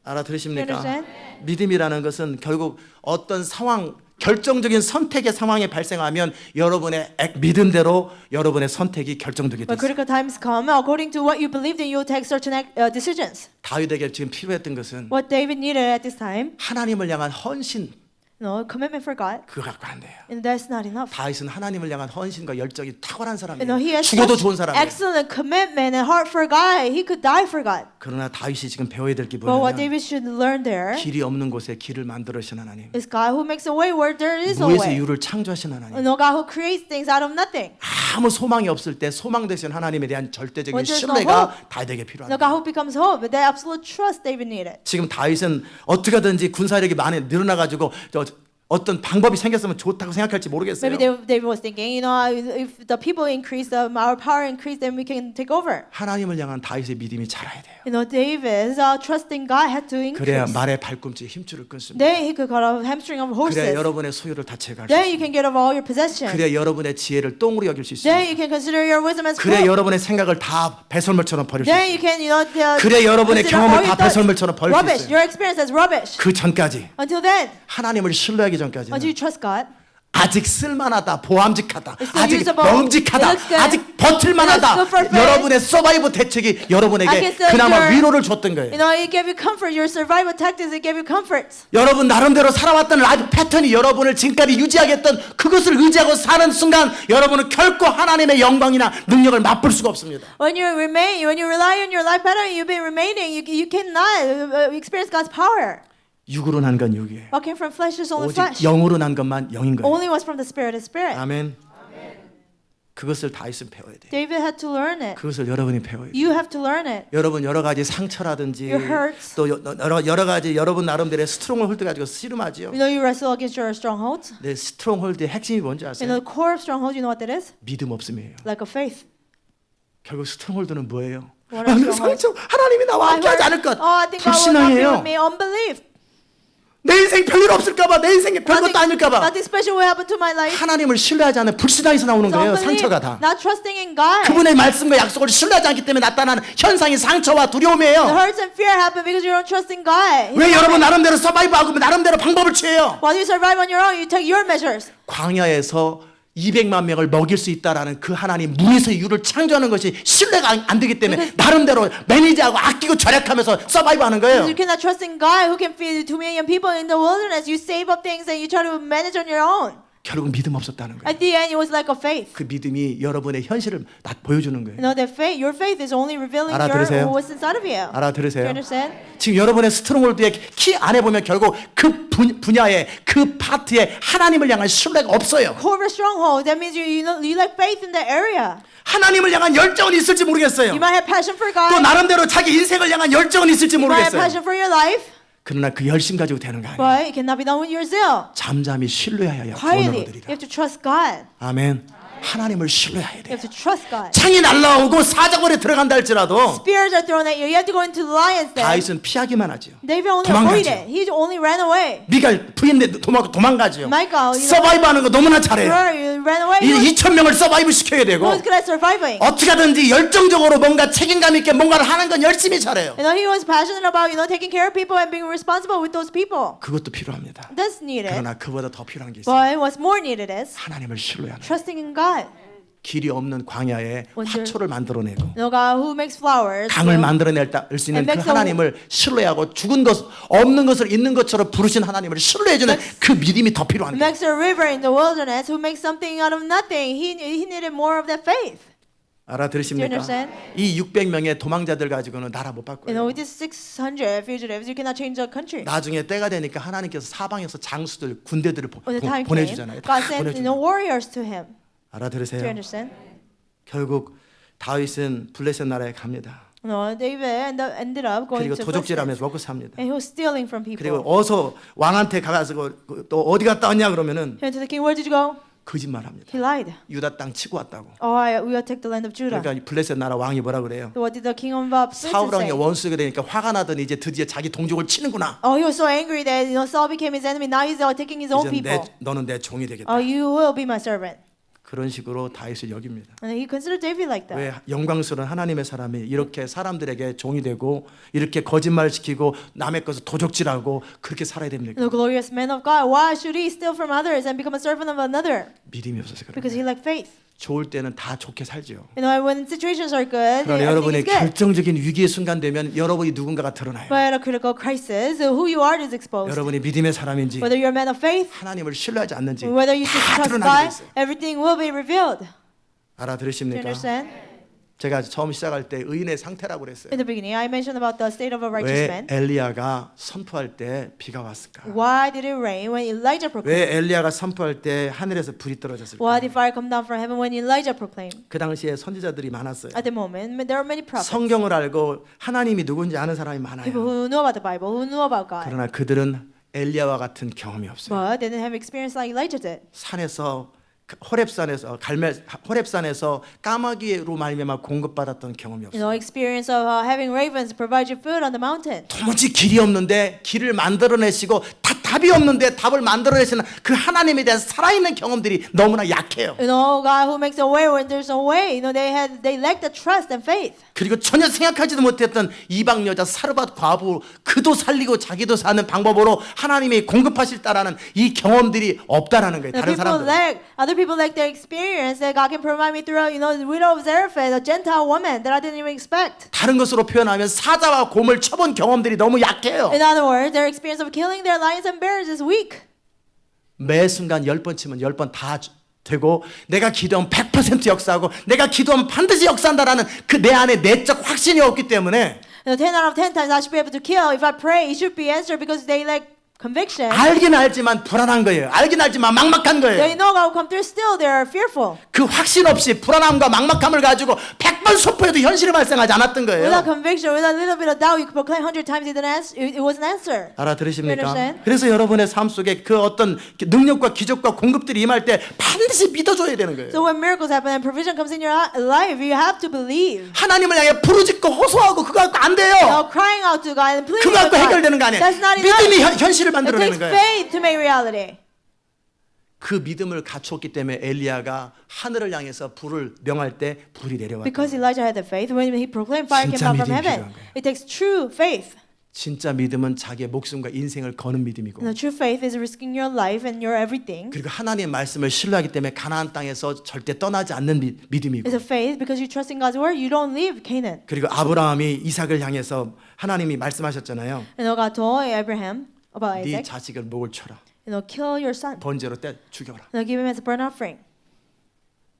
알아들으십니까? You understand? 믿음이라는 것은 결국 어떤 상황, 결정적인 선택의 상황이 발생하면 여러분의 믿음대로 여러분의 선택이 결정되게 When 됐어요. critical times come, according to what you believe, then you'll take certain decisions. 다윗에게 지금 필요했던 것은 What David needed at this time, 하나님을 향한 헌신, commitment for God, 그거 갖고 안 돼요. and that's not enough. 다윗은 하나님을 향한 헌신과 열정이 탁월한 He 사람이에요. has 죽어도 such 좋은 사람이에요. excellent commitment and heart for God. He could die for God. 그러나 다윗이 지금 배워야 될 게 But what 뭐냐면 David should learn there 길이 없는 곳에 길을 만들으신 하나님, is God who makes a way where there is a 무에서 way. 유를 창조하신 하나님, God who creates things out of nothing. 아무 소망이 없을 때 소망 되신 하나님에 대한 절대적인 When there's no 신뢰가 다윗에게 필요합니다. God who becomes hope. But that absolute trust David needed. 지금 다윗은 어떻게 하든지 군사력이 많이 늘어나가지고 어떤 방법이 생겼으면 좋다고 생각할지 모르겠어요. Maybe David was thinking, if the people increase, our power increase, then we can take over. 하나님을 향한 다윗의 믿음이 자라야 돼요. David's trust in God had to 그래야 increase. 말의 발꿈치에 힘줄을 끊습니다. Then he could cut off hamstring of 그래야 horses. 여러분의 소유를 다 채갈 수 Then you 있습니다. can get over all your possessions. 그래야 여러분의 지혜를 똥으로 여길 수 Then 있습니다. you can consider your wisdom as 그래야 gold. 여러분의 생각을 다 배설물처럼 버릴 수 Then you 있습니다. can, 그래야 여러분의 consider 경험을 all 다 your thoughts 배설물처럼 버릴 수 rubbish. 있어요. Your experience as rubbish. 그 전까지 Until then, 하나님을 신뢰하기 전까지는 until you trust God, 아직 쓸만하다, 보암직하다, It's still 아직 usable. 먹직하다, It looks good. 아직 버틸만하다. It looks good for faith. 여러분의 서바이브 대책이 I can 여러분에게 still 그나마 endure. 위로를 줬던 거예요. it gave you comfort. Your survival tactics, it gave you comfort. 여러분 나름대로 살아왔던 라이프 패턴이 여러분을 지금까지 유지하겠던 그것을 의지하고 사는 순간 여러분은 결코 하나님의 영광이나 능력을 맛볼 수가 없습니다. When you rely on your life pattern, you've been remaining. You cannot experience God's power. 육으로 난 건 육이에요. What came from flesh is only 오직 flesh. 영으로 난 것만 영인 거예요. Only what's from the spirit is spirit. 아멘. 그것을 다윗은 배워야 돼요. David had to learn it. 그것을 여러분이 배워야 돼요. You have to learn it. 여러분 여러 가지 상처라든지 Your hurts. 또 여러 가지 여러분 나름대로의 스트롱홀드 가지고 씨름하지요. You wrestle against your strongholds. 네, 스트롱홀드의 핵심이 뭔지 아세요? The core of stronghold, you know what that is? 믿음 없음이에요. Like a faith. 결국 스트롱홀드는 뭐예요? What are 내 strongholds? 상처 하나님이 나와 함께하지 않을 것. I think God will not be with 불신앙이에요. me. Unbelief. 내 인생 별일 없을까봐, 내 인생에 별것도 아닐까봐. Nothing special will happen to my life. 하나님을 신뢰하지 않는 불신앙에서 나오는 It's 거예요. unbelief. 상처가 다. Not trusting in God. 그분의 말씀과 약속을 신뢰하지 않기 때문에 나타나는 현상이 상처와 The 두려움이에요. hurts and fear happen because you don't trust in God. 왜 여러분 나름대로 서바이브하고 나름대로 방법을 취해요? While you survive on your own, you take your measures. 광야에서 200만 명을 먹일 수 있다라는 그 하나님 물에서 유를 창조하는 것이 신뢰가 안 되기 때문에 나름대로 매니지하고 아끼고 절약하면서 서바이브하는 거예요. You cannot trust in God who can feed 2 million people in the wilderness. You save up things and you try to manage on your own. 결국 믿음 없었다는 거예요. At the end, it was like a faith. 그 믿음이 여러분의 현실을 보여주는 거예요. That faith, your faith is only revealing 알아들으세요? what's inside of you. Do 알아들으세요? you understand? 지금 여러분의 스트롱홀드의 키 안에 보면 결국 그 분야에 그 파트에 하나님을 향한 신뢰가 없어요. Core of a stronghold. That means you lack faith in that area. 하나님을 향한 열정은 있을지 모르겠어요. You might have passion for 또 God. 나름대로 자기 인생을 향한 열정은 있을지 You might have 모르겠어요. passion for your life. 그러나 그 열심 가지고 되는 거 아니에요. But it cannot be done with your zeal. 잠잠히 신뢰하여야 구원을 Quietly, you 얻으리라. have to trust God. 아멘. 하나님을 신뢰해야 You 돼요. have to trust God. 창이 날라오고 사자굴에 들어간다 할지라도 Spears are thrown at you. You have to go into the lion's den. 다윗은 피하기만 하죠. David only 도망가죠. avoided. He only ran away. 미갈 부인데 도망가죠. Michael, 서바이브하는 거 너무나 잘해요. You ran away. 이 2,000명을 서바이브 시켜야 되고 He was good at surviving. 어떻게 하든지 열정적으로 뭔가 책임감 있게 뭔가를 하는 건 열심히 잘해요. He was passionate about taking care of people and being responsible with those people. 그것도 필요합니다. That's needed. 그러나 그보다 더 필요한 게 있어요. But what's more needed is 하나님을 신뢰하는 거예요. trusting in God. 길이 없는 광야에 화초를 만들어내고 God who makes flowers. 강을 만들어낼 수 있는 그 And makes 하나님을 신뢰하고 죽은 것 없는 것을 있는 것처럼 부르신 하나님을 신뢰해주는 그 믿음이 더 필요한 거예요. Makes a river in the wilderness. Who makes something out of nothing. He needed more of that faith. 알아들으십니까? Do you understand? 이 600명의 도망자들 가지고는 나라 못 바꿔요. With these 600 fugitives, you cannot change the country. 나중에 때가 되니까 하나님께서 사방에서 장수들 군대들을 When the time came, 보내주잖아요. God 다 sent 보내줍니다. warriors to him. Do you 알아들으세요? understand? 결국 다윗은 블레셋 나라에 갑니다. No, David ended up going 그리고 to 도적질하면서 Philistines. 먹고 삽니다. And he was stealing from people. 그리고 어서 왕한테 가가지고 또 어디 갔다 왔냐 그러면은 He went to the king. Where did you go? 거짓말합니다. He lied. 유다 땅 치고 왔다고. Oh, we attacked the land of Judah. 그러니까 블레셋 나라 왕이 뭐라 그래요? So what did the king of Philistines 사울왕의 say? 원수가 되니까 화가 나더니 이제 드디어 자기 동족을 치는구나. Oh, he was so angry that Saul became his enemy. Now he's attacking his own 이제 people. 너는 내 종이 되겠다. Oh, you will be my servant. 그런 식으로 다윗을 여깁니다. And he considered David like that. 왜 영광스러운 하나님의 사람이 이렇게 사람들에게 종이 되고 이렇게 거짓말 시키고 남의 것을 도적질하고 그렇게 살아야 됩니까? The glorious man of God. Why should he steal from others and become a servant of another? 믿음이 없어서 그래요. Because he lacked faith. 좋을 때는 다 좋게 살죠. You know, when situations are good, 그러나 everything 여러분의 is good. 결정적인 위기의 순간 되면 여러분이 누군가가 드러나요. But at a critical crisis, who you are is exposed. 여러분이 믿음의 사람인지 Whether you're a man of faith, 하나님을 신뢰하지 않는지 whether you should 다 trust 드러나게 돼 God, 있어요. everything will be revealed. Do you 알아들으십니까? understand? 제가 처음 시작할 때 의인의 상태라고 그랬어요. In the beginning, I mentioned about the state of a righteous 왜 man. 엘리야가 선포할 때 비가 왔을까? Why did it rain when Elijah proclaimed? 왜 엘리야가 선포할 때 하늘에서 불이 떨어졌을까? Why did fire come down from heaven when Elijah proclaimed? 그 당시에 선지자들이 많았어요. At the moment, there were many prophets. 성경을 알고 하나님이 누군지 아는 사람이 People 많아요. who knew about the Bible, who knew about God. 그러나 그들은 엘리야와 같은 경험이 없어요. But they didn't have experience like Elijah did. 산에서 호렙산에서 까마귀로 말미암아 공급받았던 경험이 You 없어요. know, experience of having ravens provide you food on the mountain. 도무지 길이 없는데 길을 만들어내시고 답이 없는데 답을 만들어내시는 그 하나님에 대한 살아있는 경험들이 너무나 약해요. You know, God who makes a way when there's no way. You know, they lack the trust and faith. 그리고 전혀 생각하지도 못했던 이방 여자 사르밧 과부 그도 살리고 자기도 사는 방법으로 하나님이 공급하실다라는 이 경험들이 없다라는 거예요. The 다른 people 사람들. lack, other people lack their experience that God can provide me through, you know, the widow of Zarephath, a Gentile woman that I didn't even expect. 다른 것으로 표현하면 사자와 곰을 쳐본 경험들이 너무 약해요. In other words, their experience of killing their lions and bears is weak. 매 순간 10번 치면 10번 다 되고 내가 기도하면 100% 역사하고 내가 기도하면 반드시 역사한다라는 그 내 안에 내적 확신이 없기 때문에 You know, 10 out of 10 times I should be able to kill. If I pray, it should be answered because they lack conviction. 알긴 알지만 불안한 거예요. 알긴 알지만 막막한 They 거예요. know God will come through, still they are fearful. 그 확신 없이 불안함과 막막함을 가지고 100번 선포해도 현실이 발생하지 않았던 거예요. Without conviction, without a little bit of doubt, you could proclaim 100 times, it wasn't answered. 알아들으십니까? understand? 그래서 여러분의 삶 속에 그 어떤 능력과 기적과 공급들이 임할 때 반드시 믿어줘야 되는 거예요. So when miracles happen and provision comes in your life, you have to believe. 하나님을 향해 부르짖고 호소하고 그거 갖고 안 돼요. Now crying out to God and pleading 그거 with 갖고 God. 해결되는 거 아니에요. That's not enough. 믿음이 현실을 It 만들어내는 takes 거예요. faith to make reality. 그 믿음을 갖췄기 때문에 엘리야가 하늘을 향해서 불을 명할 때 불이 내려왔다. Because Elijah had the faith, when he proclaimed fire came 진짜 down from 믿음이 heaven. 필요한 거예요. It takes true faith. 진짜 믿음은 자기의 목숨과 인생을 거는 믿음이고 And the true faith is risking your life and your everything. 그리고 하나님의 말씀을 신뢰하기 때문에 가나안 땅에서 절대 떠나지 않는 믿음이고 It's a faith because you trust in God's word, you don't leave Canaan. 그리고 아브라함이 이삭을 향해서 하나님이 말씀하셨잖아요. You know, God told Abraham about 네 Isaac, 자식을 목을 쳐라. you know, kill your son. 번제로 때 죽여라. You know, give him as a burnt offering.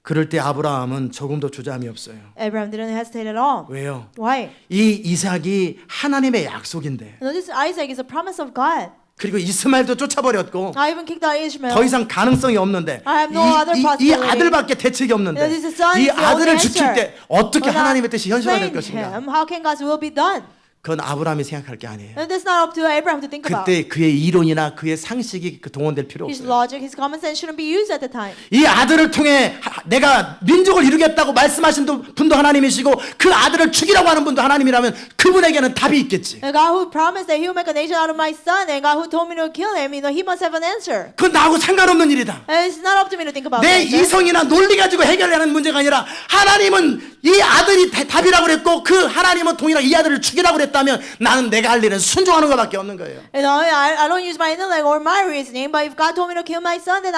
그럴 때 아브라함은 조금도 주저함이 없어요. Abraham didn't hesitate at all. 왜요? Why? 이 이삭이 하나님의 약속인데 You know, this Isaac is a promise of God. 그리고 이스마엘도 쫓아버렸고 I even kicked out Ishmael. 더 이상 가능성이 없는데 I have no other 이 possibility. 아들밖에 대책이 없는데 You know, this son 이 is the only 아들을 지킬 answer. 때 어떻게 When I 하나님의 뜻이 현실화될 train 것인가? him, how can God's will be done? 그건 아브라함이 생각할 게 아니에요. And that's not up to Abraham to think about. 그때 그의 이론이나 그의 상식이 동원될 필요 His 없어요. logic, his common sense shouldn't be used at the time. 이 아들을 통해 내가 민족을 이루겠다고 말씀하신 분도 하나님이시고 그 아들을 죽이라고 하는 분도 하나님이라면 그분에게는 답이 있겠지. And God who promised that He will make a nation out of my son, and God who told me to kill him, you know, He must have an answer. 그건 나하고 상관없는 일이다. And it's not up to me to think about 내 that. 이성이나 논리 가지고 해결하는 문제가 아니라 하나님은 이 아들이 답이라고 그랬고 그 하나님은 동일하게 이 아들을 죽이라고 그랬다면 나는 내가 할 일은 순종하는 것밖에 없는 거예요. You know, I don't use my intellect or my reasoning, but if God told me to kill my son, then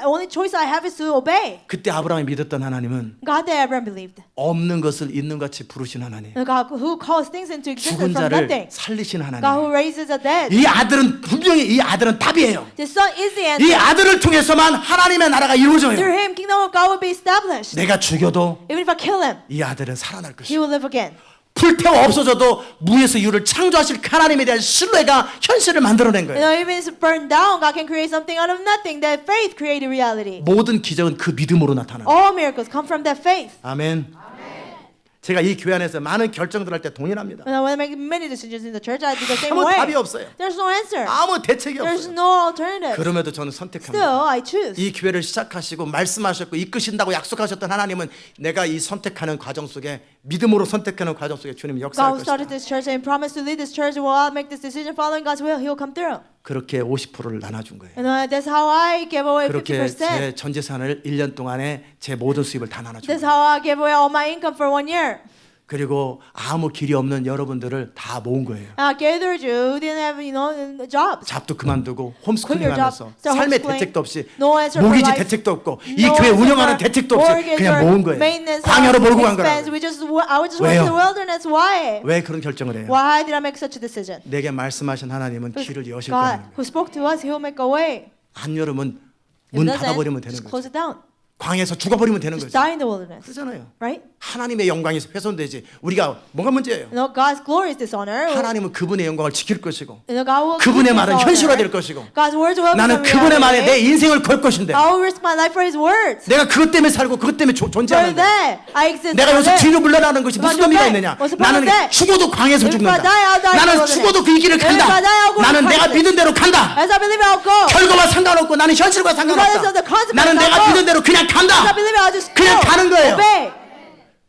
only choice I have is to obey. 그때 아브라함이 믿었던 하나님은 God that Abraham believed. 없는 것을 있는 같이 부르신 하나님, And God who calls things into existence 죽은 from 자를 nothing. 살리신 God 하나님. who raises the dead. 이 아들은 분명히 이 아들은 답이에요. The son is the 이 answer. 아들을 통해서만 하나님의 나라가 이루어져요. Through him, kingdom of God will be established. 내가 죽여도 Even if I kill him, 이 아들은 살아날 he 것이요. will live again. 불태워 없어져도 무에서 유를 창조하실 그 하나님에 대한 신뢰가 현실을 만들어낸 You 거예요. know, even if it's burned down, God can create something out of nothing. That faith created reality. 모든 기적은 그 믿음으로 나타나는 거예요. All miracles come from that faith. 아멘. 제가 이 교회 안에서 많은 결정들 할 때 동일합니다. When I make many decisions in the church, I do the same 아무 way. 답이 없어요. There's no answer. 아무 대책이 There's 없어요. no alternative. 그럼에도 저는 선택합니다. Still, I choose. 이 교회를 시작하시고 말씀하셨고 이끄신다고 약속하셨던 하나님은 내가 이 선택하는 과정 속에 믿음으로 선택하는 과정 속에 주님이 God 역사할 who started 것이다. this church and promised to lead this church will make this decision following God's will. He'll come through. 그렇게 50%를 나눠준 거예요. And that's how I gave away 그렇게 50%. 제 전 재산을 1년 동안에 제 모든 수입을 다 나눠준 That's 거예요. how I gave away all my income for 1 year. 그리고 아무 길이 없는 여러분들을 다 모은 거예요. I gathered you who didn't have, jobs. 잡도 그만두고 Quit 홈스쿨링 your job, 하면서 start 삶의 homeschooling. 대책도 없이 No answer for 모기지 life. 대책도 없고 이 No 교회 answer 운영하는 for 대책도 없이 mortgage 그냥 or 모은 거예요. maintenance 광야로 or 몰고 간 expense. 거라고요. I just went 왜요? to the wilderness. Why? 왜 그런 결정을 해요? Why did I make such a decision? 내게 말씀하신 하나님은 길을 여실 God, 거라는 거예요. who spoke to us, He'll make a way. 안 열으면 If 문 it doesn't, 닫아버리면 되는 just 거죠. close it down. 광야에서 죽어버리면 되는 Just 거죠. die in the wilderness. 그렇잖아요. Right? 하나님의 영광이 훼손되지 우리가 뭐가 문제예요? You know, God's glory is dishonor. 하나님은 그분의 영광을 지킬 것이고 You know, God will 그분의 keep 말은 His 현실화될 honor. 것이고 God's words will 나는 become 그분의 말에 내 reality. 인생을 걸 것인데 I will risk my life for His words. 내가 그것 때문에 살고 그것 때문에 For 존재하는데 that, I exist. 내가 for 여기서 that. 뒤로 물러나는 것이 무슨 But 의미가 okay, 있느냐? what's the point 나는 of that? 죽어도 광에서 If I 죽는다. die, I'll die in 나는 the wilderness. 죽어도 그 길을 If I 간다. die, I'll go 나는 to 내가 Christ. 믿은 대로 간다. As I believe it, I'll go. 결과와 상관없고 나는 현실과 Regardless of the 상관없다. consequences, 나는 I'll 내가 go. 믿은 대로 그냥 As I 간다. believe it, I'll just 그냥 go. 가는 거예요. Obey.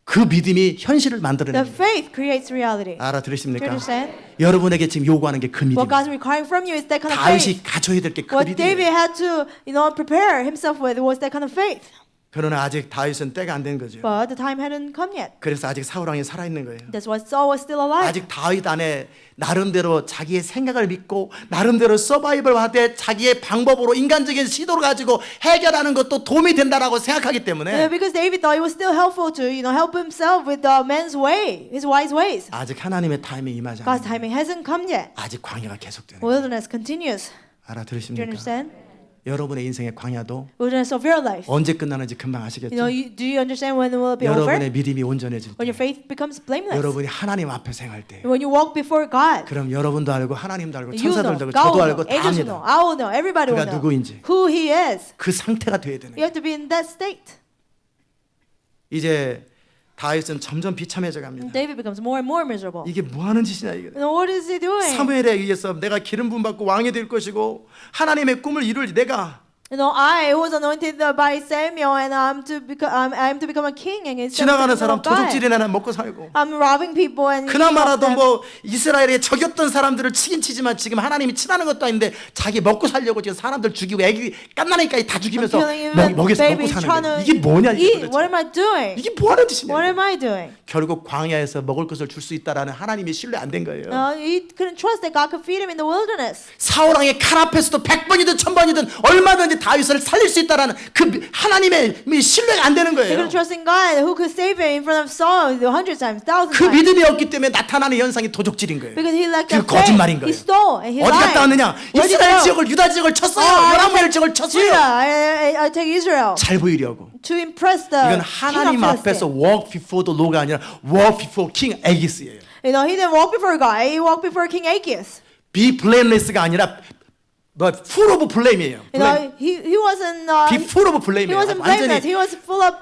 그 믿음이 현실을 The 만들어내는 거예요. faith creates reality. Do you 알아들으십니까? understand? 여러분에게 지금 요구하는 게 그 믿음. What God's requiring from you is that kind of 다윗이 faith. 가져야 될 게 그 What David 믿음이에요. had to, prepare himself with was that kind of faith. 그러나 아직 다윗은 때가 안 된 거죠. But the time hadn't come yet. 그래서 아직 사울 왕이 살아 있는 거예요. That's why Saul was still alive. 아직 다윗 안에 나름대로 자기의 생각을 믿고 나름대로 서바이벌 하되 자기의 방법으로 인간적인 시도를 가지고 해결하는 것도 도움이 된다라고 생각하기 때문에 Because David thought it was still helpful to, help himself with the man's way, his wise ways. 아직 하나님의 타이밍이 임하지 God's 않아요. timing hasn't come yet. 아직 광야가 계속되는 거예요. Wilderness continues. Do you 알아들으십니까? understand? 여러분의 인생의 광야도 Wilderness of your life. 언제 끝나는지 금방 아시겠죠? Do you understand when it will be over? 여러분의 믿음이 온전해질 When 때 your faith becomes blameless. 여러분이 하나님 앞에 생할 때 When you walk before God. 그럼 여러분도 알고 하나님도 알고 You know, 천사들도 알고 God 저도 will 알고 know, 다 angels will know, 압니다. I will know, everybody will 그가 know 누구인지. who He is. 그 상태가 돼야 되는 You 거예요. have to be in that state. 이제 다윗은 점점 비참해져 갑니다. David becomes more and more miserable. 이게 뭐 하는 짓이냐 이게. What is he doing? 사무엘에 의해서 내가 기름 부음 받고 왕이 될 것이고 하나님의 꿈을 이룰 내가 I was anointed by Samuel, and I'm to become a king, and it's 지나가는 사람 도둑질이나 먹고 살고 I'm robbing people and 그나마라도 뭐 이스라엘에 적였던 사람들을 치긴 치지만 지금 하나님이 치라는 것도 아닌데 자기 먹고 살려고 지금 사람들 죽이고 애기 깐나니까지 다 죽이면서 먹여서 먹고 사는 거예요. 이게 뭐냐 이게 What am I 도대체. doing? 이게 뭐 하는 What 짓이냐. am I doing? 결국 광야에서 먹을 것을 줄 수 있다라는 하나님이 신뢰 안 된 거예요. He couldn't trust that God could feed him in the wilderness. 사울 왕의 칼 앞에서도 100번이든 1000번이든 얼마든지 다윗을 살릴 수 있다라는 그 하나님의 신뢰가 안 되는 He 거예요. couldn't trust in God who could save him in front of Saul 100 times, 1000 그 times. 믿음이 없기 때문에 나타나는 현상이 도적질인 거예요. Because he lacked 그 that faith. 거짓말인 He 거예요. stole and he 어디 lied. 갔다 왔느냐? Where did he 이스라엘 go? 지역을 유다 지역을 쳤어요. I 열아무엘 take 지역을 Judah. 쳤어요. I take Israel 잘 보이려고. to impress the 이건 king 하나님 of 앞에서 Philistine. walk before the Lord가 아니라 walk before King Agis예요. He didn't walk before God. He walked before King Achish. Be blameless가 아니라 뭐 full of blame이에요. He wasn't. Be full of He blame이에요. wasn't blameless. 완전히 He was full of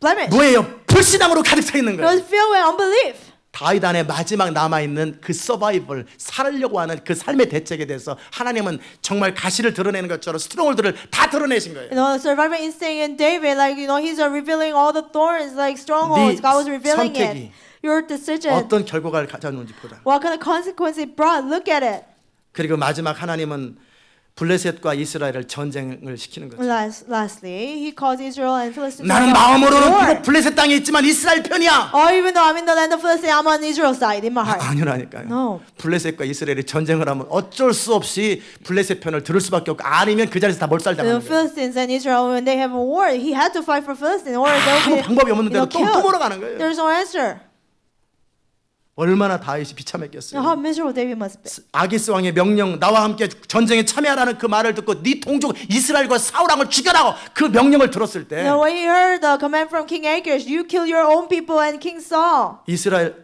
blemish. 뭐예요? 불신앙으로 가득 차 있는 He was 거예요. filled with unbelief. 다윗 안에 마지막 남아있는 그 서바이벌 살려고 하는 그 삶의 대책에 대해서 하나님은 정말 가시를 드러내는 것처럼 스트롱홀드를 다 드러내신 거예요. Survival instinct in David, he's revealing all the thorns, like strongholds. 네 God was revealing 선택이 it. Your decision. 어떤 결과를 가져오는지 보라. What kind of consequence it brought? Look at it. 그리고 마지막 하나님은 블레셋과 이스라엘을 전쟁을 시키는 거죠. Lastly, he calls Israel and Philistine. 나는 마음으로는 비록 블레셋 땅에 있지만 이스라엘 편이야. Even though I'm in the land of Philistine, I'm on Israel's side in my heart. 아니라니까요. No. 블레셋과 이스라엘이 전쟁을 하면 어쩔 수 없이 블레셋 편을 들을 수밖에 없고 아니면 그 자리에서 다 몰살당하는 The 거예요. Philistines and Israel, when they have a war, he had to fight for Philistine, or they'll 아무 be 방법이 없는 대로 또 killed. 몰아가는 거예요. There's no answer. 얼마나 다윗이 비참했겠어요. How miserable David must be. 아기스 왕의 명령 나와 함께 전쟁에 참여하라는 그 말을 듣고 네 동족 이스라엘과 사울 왕을 죽여라고 그 명령을 들었을 때 When he heard the command from King Achish, you kill your own people and King Saul. 이스라엘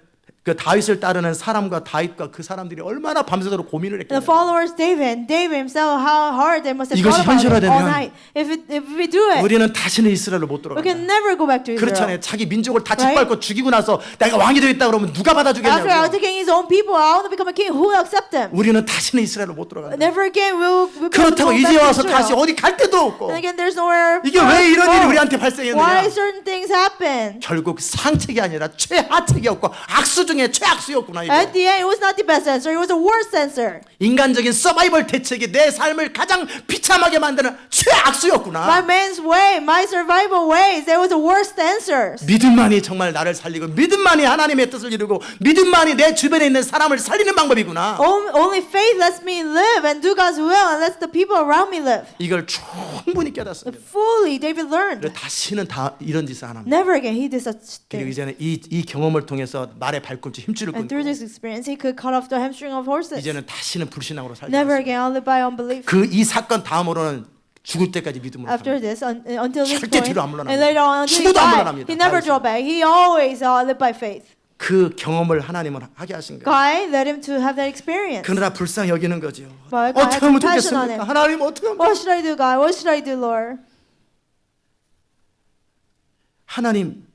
그 다윗을 따르는 사람과 다윗과 그 사람들이 얼마나 밤새도록 고민을 The 했겠냐. followers David and David himself, how hard they must have 이것이 thought about it all 현실화되면 night. If we do it, 우리는 다시는 이스라엘을 못 we 돌아간다. can never go back to 그렇잖아요. Israel. 자기 민족을 다 Right? 짓밟고 죽이고 나서 내가 왕이 되겠다 그러면 누가 After 받아주겠냐고. taking his own people, I want to become a king. Who will accept him? 우리는 다시는 이스라엘을 못 돌아간다. Never again will we be able to 그렇다고 go 이제 back 와서 to 다시 Israel. 어디 갈 데도 없고. And again, there's nowhere 이게 for us 왜 to 이런 일이 go. 우리한테 Why 발생했느냐. certain things happen? 결국 상책이 아니라 최하책이었고 악수 중에 최악수였구나. 이거. At the end, it was not the best answer. It was the worst answer. 인간적인 서바이벌 대책이 내 삶을 가장 비참하게 만드는 My 최악수였구나. man's way, my survival ways, they were the worst answers. 믿음만이 정말 나를 살리고 믿음만이 하나님의 뜻을 이루고 믿음만이 내 주변에 있는 사람을 살리는 방법이구나. Only faith lets me live and do God's will and lets the people around me live. 이걸 충분히 깨닫습니다. Fully, David learned. 그래서 다시는 다 이런 짓을 안 합니다. Never again he did such 그리고 things. 이제는 이 경험을 통해서 말의 발꿈치 힘줄을 And through 끊고 this experience, he could cut off the hamstring of horses. 이제는 다시는 불신앙으로 살지 Never 않습니다. again, I'll live by unbelief. 이 사건 다음으로는 죽을 때까지 믿음으로 After 삽니다. this, until this 절대 point, 뒤로 안 물러납니다. and later on, until he 죽어도 안 died, 물러납니다. he never 다윗은. drew back. He always lived by faith. 그 경험을 하나님은 하게 하신 거예요. God led him to have that experience. 그러나 불쌍히 여기는 거죠. But God 어떻게 had 하면 compassion on 좋겠습니까? him. 하나님 어떻게 하면 What should I do, God? What should I do, Lord? 하나님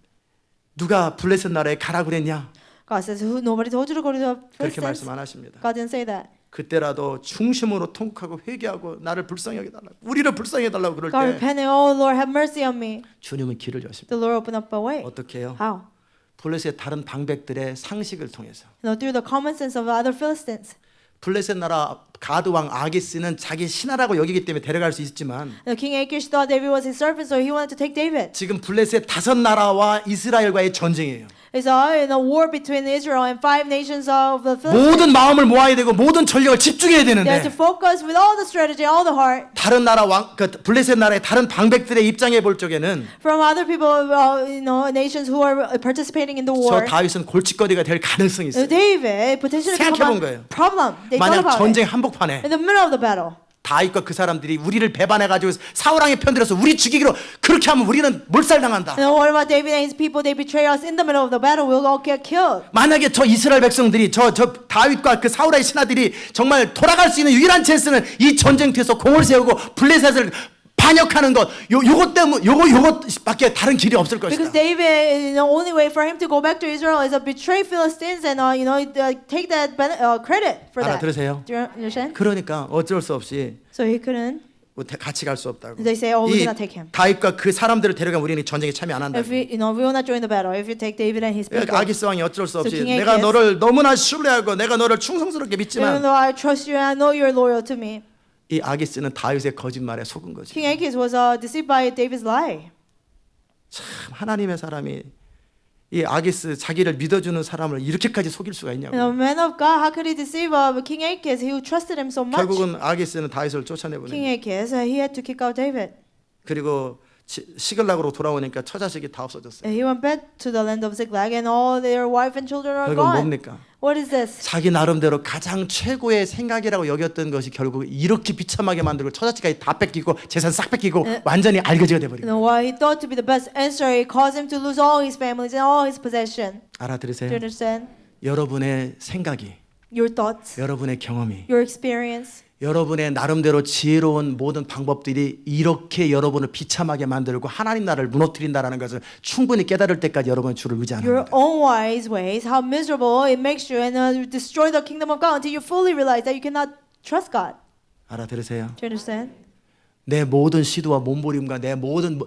누가 블레셋 나라에 가라 그랬냐? God says, nobody told you to go to the 그렇게 Philistines. 말씀 안 하십니다. God didn't say that. 그때라도 중심으로 통곡하고 회개하고 나를 불쌍히 여겨달라고 우리를 불쌍히 해달라고 그럴 God 때 repented, oh Lord, have mercy on me. 주님은 길을 여십니다. The Lord opened up a way. 어떻게 해요? How? 블레셋 다른 방백들의 상식을 통해서 Through the common sense of other Philistines. 블레셋 나라 가드 왕 아기스는 자기 신하라고 여기기 때문에 데려갈 수 있지만 The king Achish thought David was his servant, so he wanted to take David. 지금 블레셋 5나라와 이스라엘과의 전쟁이에요. It's in a war between Israel and 5 nations of the Philistines. 모든 마음을 모아야 되고 모든 전력을 집중해야 They have to 되는데 focus with all the strategy, all the heart. 다른 나라 블레셋 나라의 다른 방백들의 입장에 볼 적에는 From other people, nations who are participating in the 저 war. 다윗은 골칫거리가 될 가능성이 있어요. David potentially 생각해본 become 거예요. a problem. They thought 만약 about 전쟁 it. 한복판에 In the middle of the battle. 다윗과 그 사람들이 우리를 배반해가지고 사울왕에 편들어서 우리 죽이기로 그렇게 하면 우리는 몰살당한다. And what about David and his people? They betray us in the middle of the battle. We'll all get killed. 만약에 저 이스라엘 백성들이 저 다윗과 그 사울의 신하들이 정말 돌아갈 수 있는 유일한 찬스는 이 전쟁터에서 공을 세우고 블레셋을 반역하는 것 요것 때문에 요것밖에 다른 길이 없을 것이다. Because David, the only way for him to go back to Israel is to betray Philistines and take that credit for that. 알아들으세요? Do you understand? 그러니까 어쩔 수 없이 So he couldn't. 같이 갈 수 없다고. They say, oh, we 이 cannot take him. 다윗과 그 사람들을 데려가면 우리는 이 전쟁에 참여 안 한다. If we will not join the battle. If you take David and his people. 아기스 왕이 어쩔 수 없이 King 내가 Achis. 너를 너무나 신뢰하고 내가 너를 충성스럽게 Even 믿지만 though I trust you and I know you're loyal to me. 이 아기스는 다윗의 거짓말에 속은 거지. King Achish was deceived by David's lie. 참 하나님의 사람이 이 아기스 자기를 믿어주는 사람을 이렇게까지 속일 수가 있냐고. Man of God, how could he deceive King Achish who trusted him so much? 결국은 아기스는 다윗을 King 쫓아내보내. Achish, he had to kick out David. 그리고 시글락으로 돌아오니까 처자식이 다 없어졌어요. And he went back to the land of Ziklag and all their wife and children are 결국 gone. 뭡니까? What is this? 자기 나름대로 가장 최고의 생각이라고 여겼던 것이 결국 이렇게 비참하게 만들고 처자식까지 다 뺏기고 재산 싹 뺏기고 완전히 알거지가 돼버린 거예요. What he thought to be the best answer, it caused him to lose all his families and all his possession. Do 알아들으세요? you understand? 여러분의 생각이, Your thoughts, 여러분의 경험이, your experience, 여러분의 나름대로 지혜로운 모든 방법들이 이렇게 여러분을 비참하게 만들고 하나님 나라를 무너뜨린다라는 것을 충분히 깨달을 때까지 여러분은 주를 의지 안 your 합니다. own wise ways, how miserable it makes you and destroy the kingdom of God until you fully realize that you cannot trust God. 알아들으세요? Do you understand? 내 모든 시도와 몸부림과 내 모든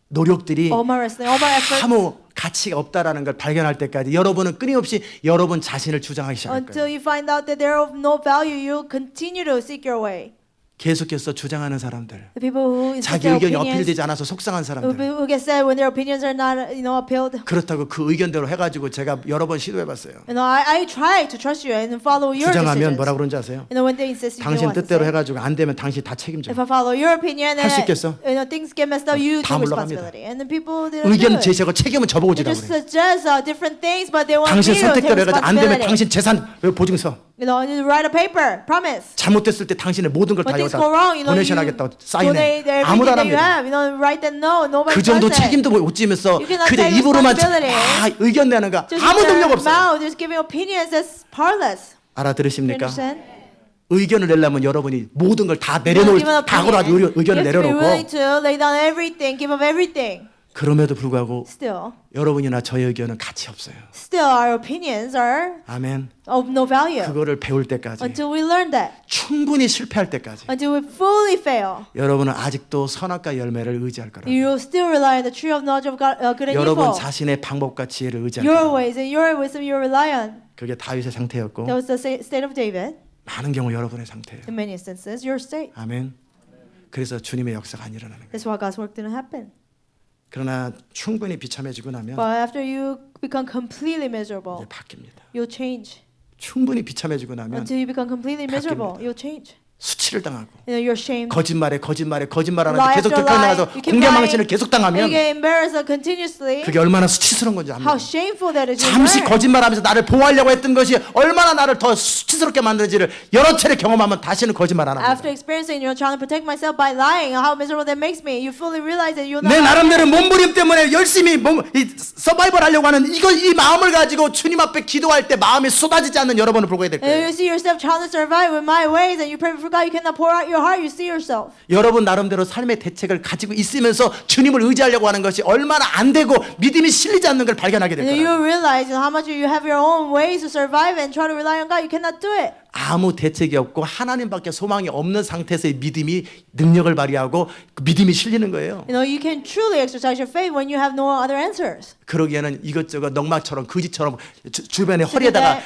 노력들이 All my wrestling, all my efforts, 아무 가치가 없다라는 걸 발견할 때까지 여러분은 끊임없이 여러분 자신을 주장하기 시작할 until 거예요. you find out that they're of no value, you continue to seek your way. 계속해서 주장하는 사람들, The people who insist 자기 their 의견이 opinions, 어필되지 않아서 속상한 사람들, who get sad when their opinions are not, appealed. 그렇다고 그 의견대로 해가지고 제가 여러 번 시도해봤어요. I try to trust you and follow your 주장하면 decisions. 뭐라 그런지 아세요? When they insist you 당신 don't want to 뜻대로 say. 해가지고 안 되면 당신 다 책임져. If I follow your opinion 할수 and 있겠어? things get messed up, you 다 take 물러갑니다. responsibility. And the people they don't do 의견 it. 제시하고 책임은 저보고 They 지라고 just 그래요. suggest different things, but they want 당신 me to take 선택대로 해가지고 안 되면 responsibility. 당신 재산 보증서. You know, you write a paper, promise. 잘못됐을 때 당신의 모든 걸 다 When things 여기다 go wrong, you know, 도네이션하겠다고 donate 사인해. 아무도 안 everything that you 합니다. have. You know, write that no, nobody 그 정도 does it. 책임도 못 지면서 You cannot 그저 take 입으로만 responsibility. 의견 내는 거 Just 아무 with 능력 their 없어요. mouth, just giving opinions, that's powerless. You 알아들으십니까? understand? 의견을 내려면 여러분이 모든 걸 다 You 내려놓을 give an 각오로 opinion. 의견을 You have to be willing 내려놓고 to lay down everything, give up everything. 그럼에도 불구하고 Still, 여러분이나 저의 의견은 가치 없어요. still our opinions are 아멘. of no value 그거를 배울 때까지 until we learn that, 충분히 실패할 때까지 until we fully fail. 여러분은 아직도 선악과 열매를 의지할 거라고. You will still rely on the tree of knowledge of God, good and 여러분 evil. 자신의 방법과 지혜를 의지할 Your 거라고. ways and your wisdom you rely on. 그게 다윗의 상태였고 That was the state of David. 많은 경우 여러분의 상태예요. In many instances, your state. 아멘. 그래서 주님의 역사가 안 일어나는 거예요. That's why God's work didn't happen. 그러나 충분히 비참해지고 나면 But after you become completely miserable, 이제 바뀝니다. you'll change. 충분히 비참해지고 나면 Until you become completely miserable, you'll change. 수치를 당하고 You know, you're shamed. 거짓말하는데 Lie 계속 after 쫓겨나가서 lie. You keep 공개 lying. 망신을 계속 And 당하면 you get embarrassed continuously. 그게 얼마나 수치스러운 건지 압니다. How shameful that is. You 잠시 learn. 거짓말하면서 나를 보호하려고 했던 것이 얼마나 나를 더 수치스럽게 만드는지를 여러 차례 경험하면 다시는 거짓말 안 After 합니다. experiencing, trying to protect myself by lying, how miserable that makes me, you fully realize that you're not. 내 나름대로 몸부림 때문에 열심히 서바이벌 하려고 하는 이 마음을 가지고 주님 앞에 기도할 때 마음이 쏟아지지 않는 여러분을 보게 될 And 거예요. you see yourself trying to survive with my ways, and you pray for God, you cannot pour out your heart. You see yourself. 여러분 나름대로 삶의 대책을 가지고 있으면서 주님을 의지하려고 하는 것이 얼마나 안 되고 믿음이 실리지 않는 걸 발견하게 될 And 거예요. you realize how much you have your own ways to survive and try to rely on God. You cannot do it. 아무 대책이 없고 하나님밖에 소망이 없는 상태에서의 믿음이 능력을 발휘하고 그 믿음이 실리는 거예요. You know, you can truly exercise your faith when you have no other answers. 그러기에는 이것저것 넉마처럼 거지처럼 주변에 허리에다가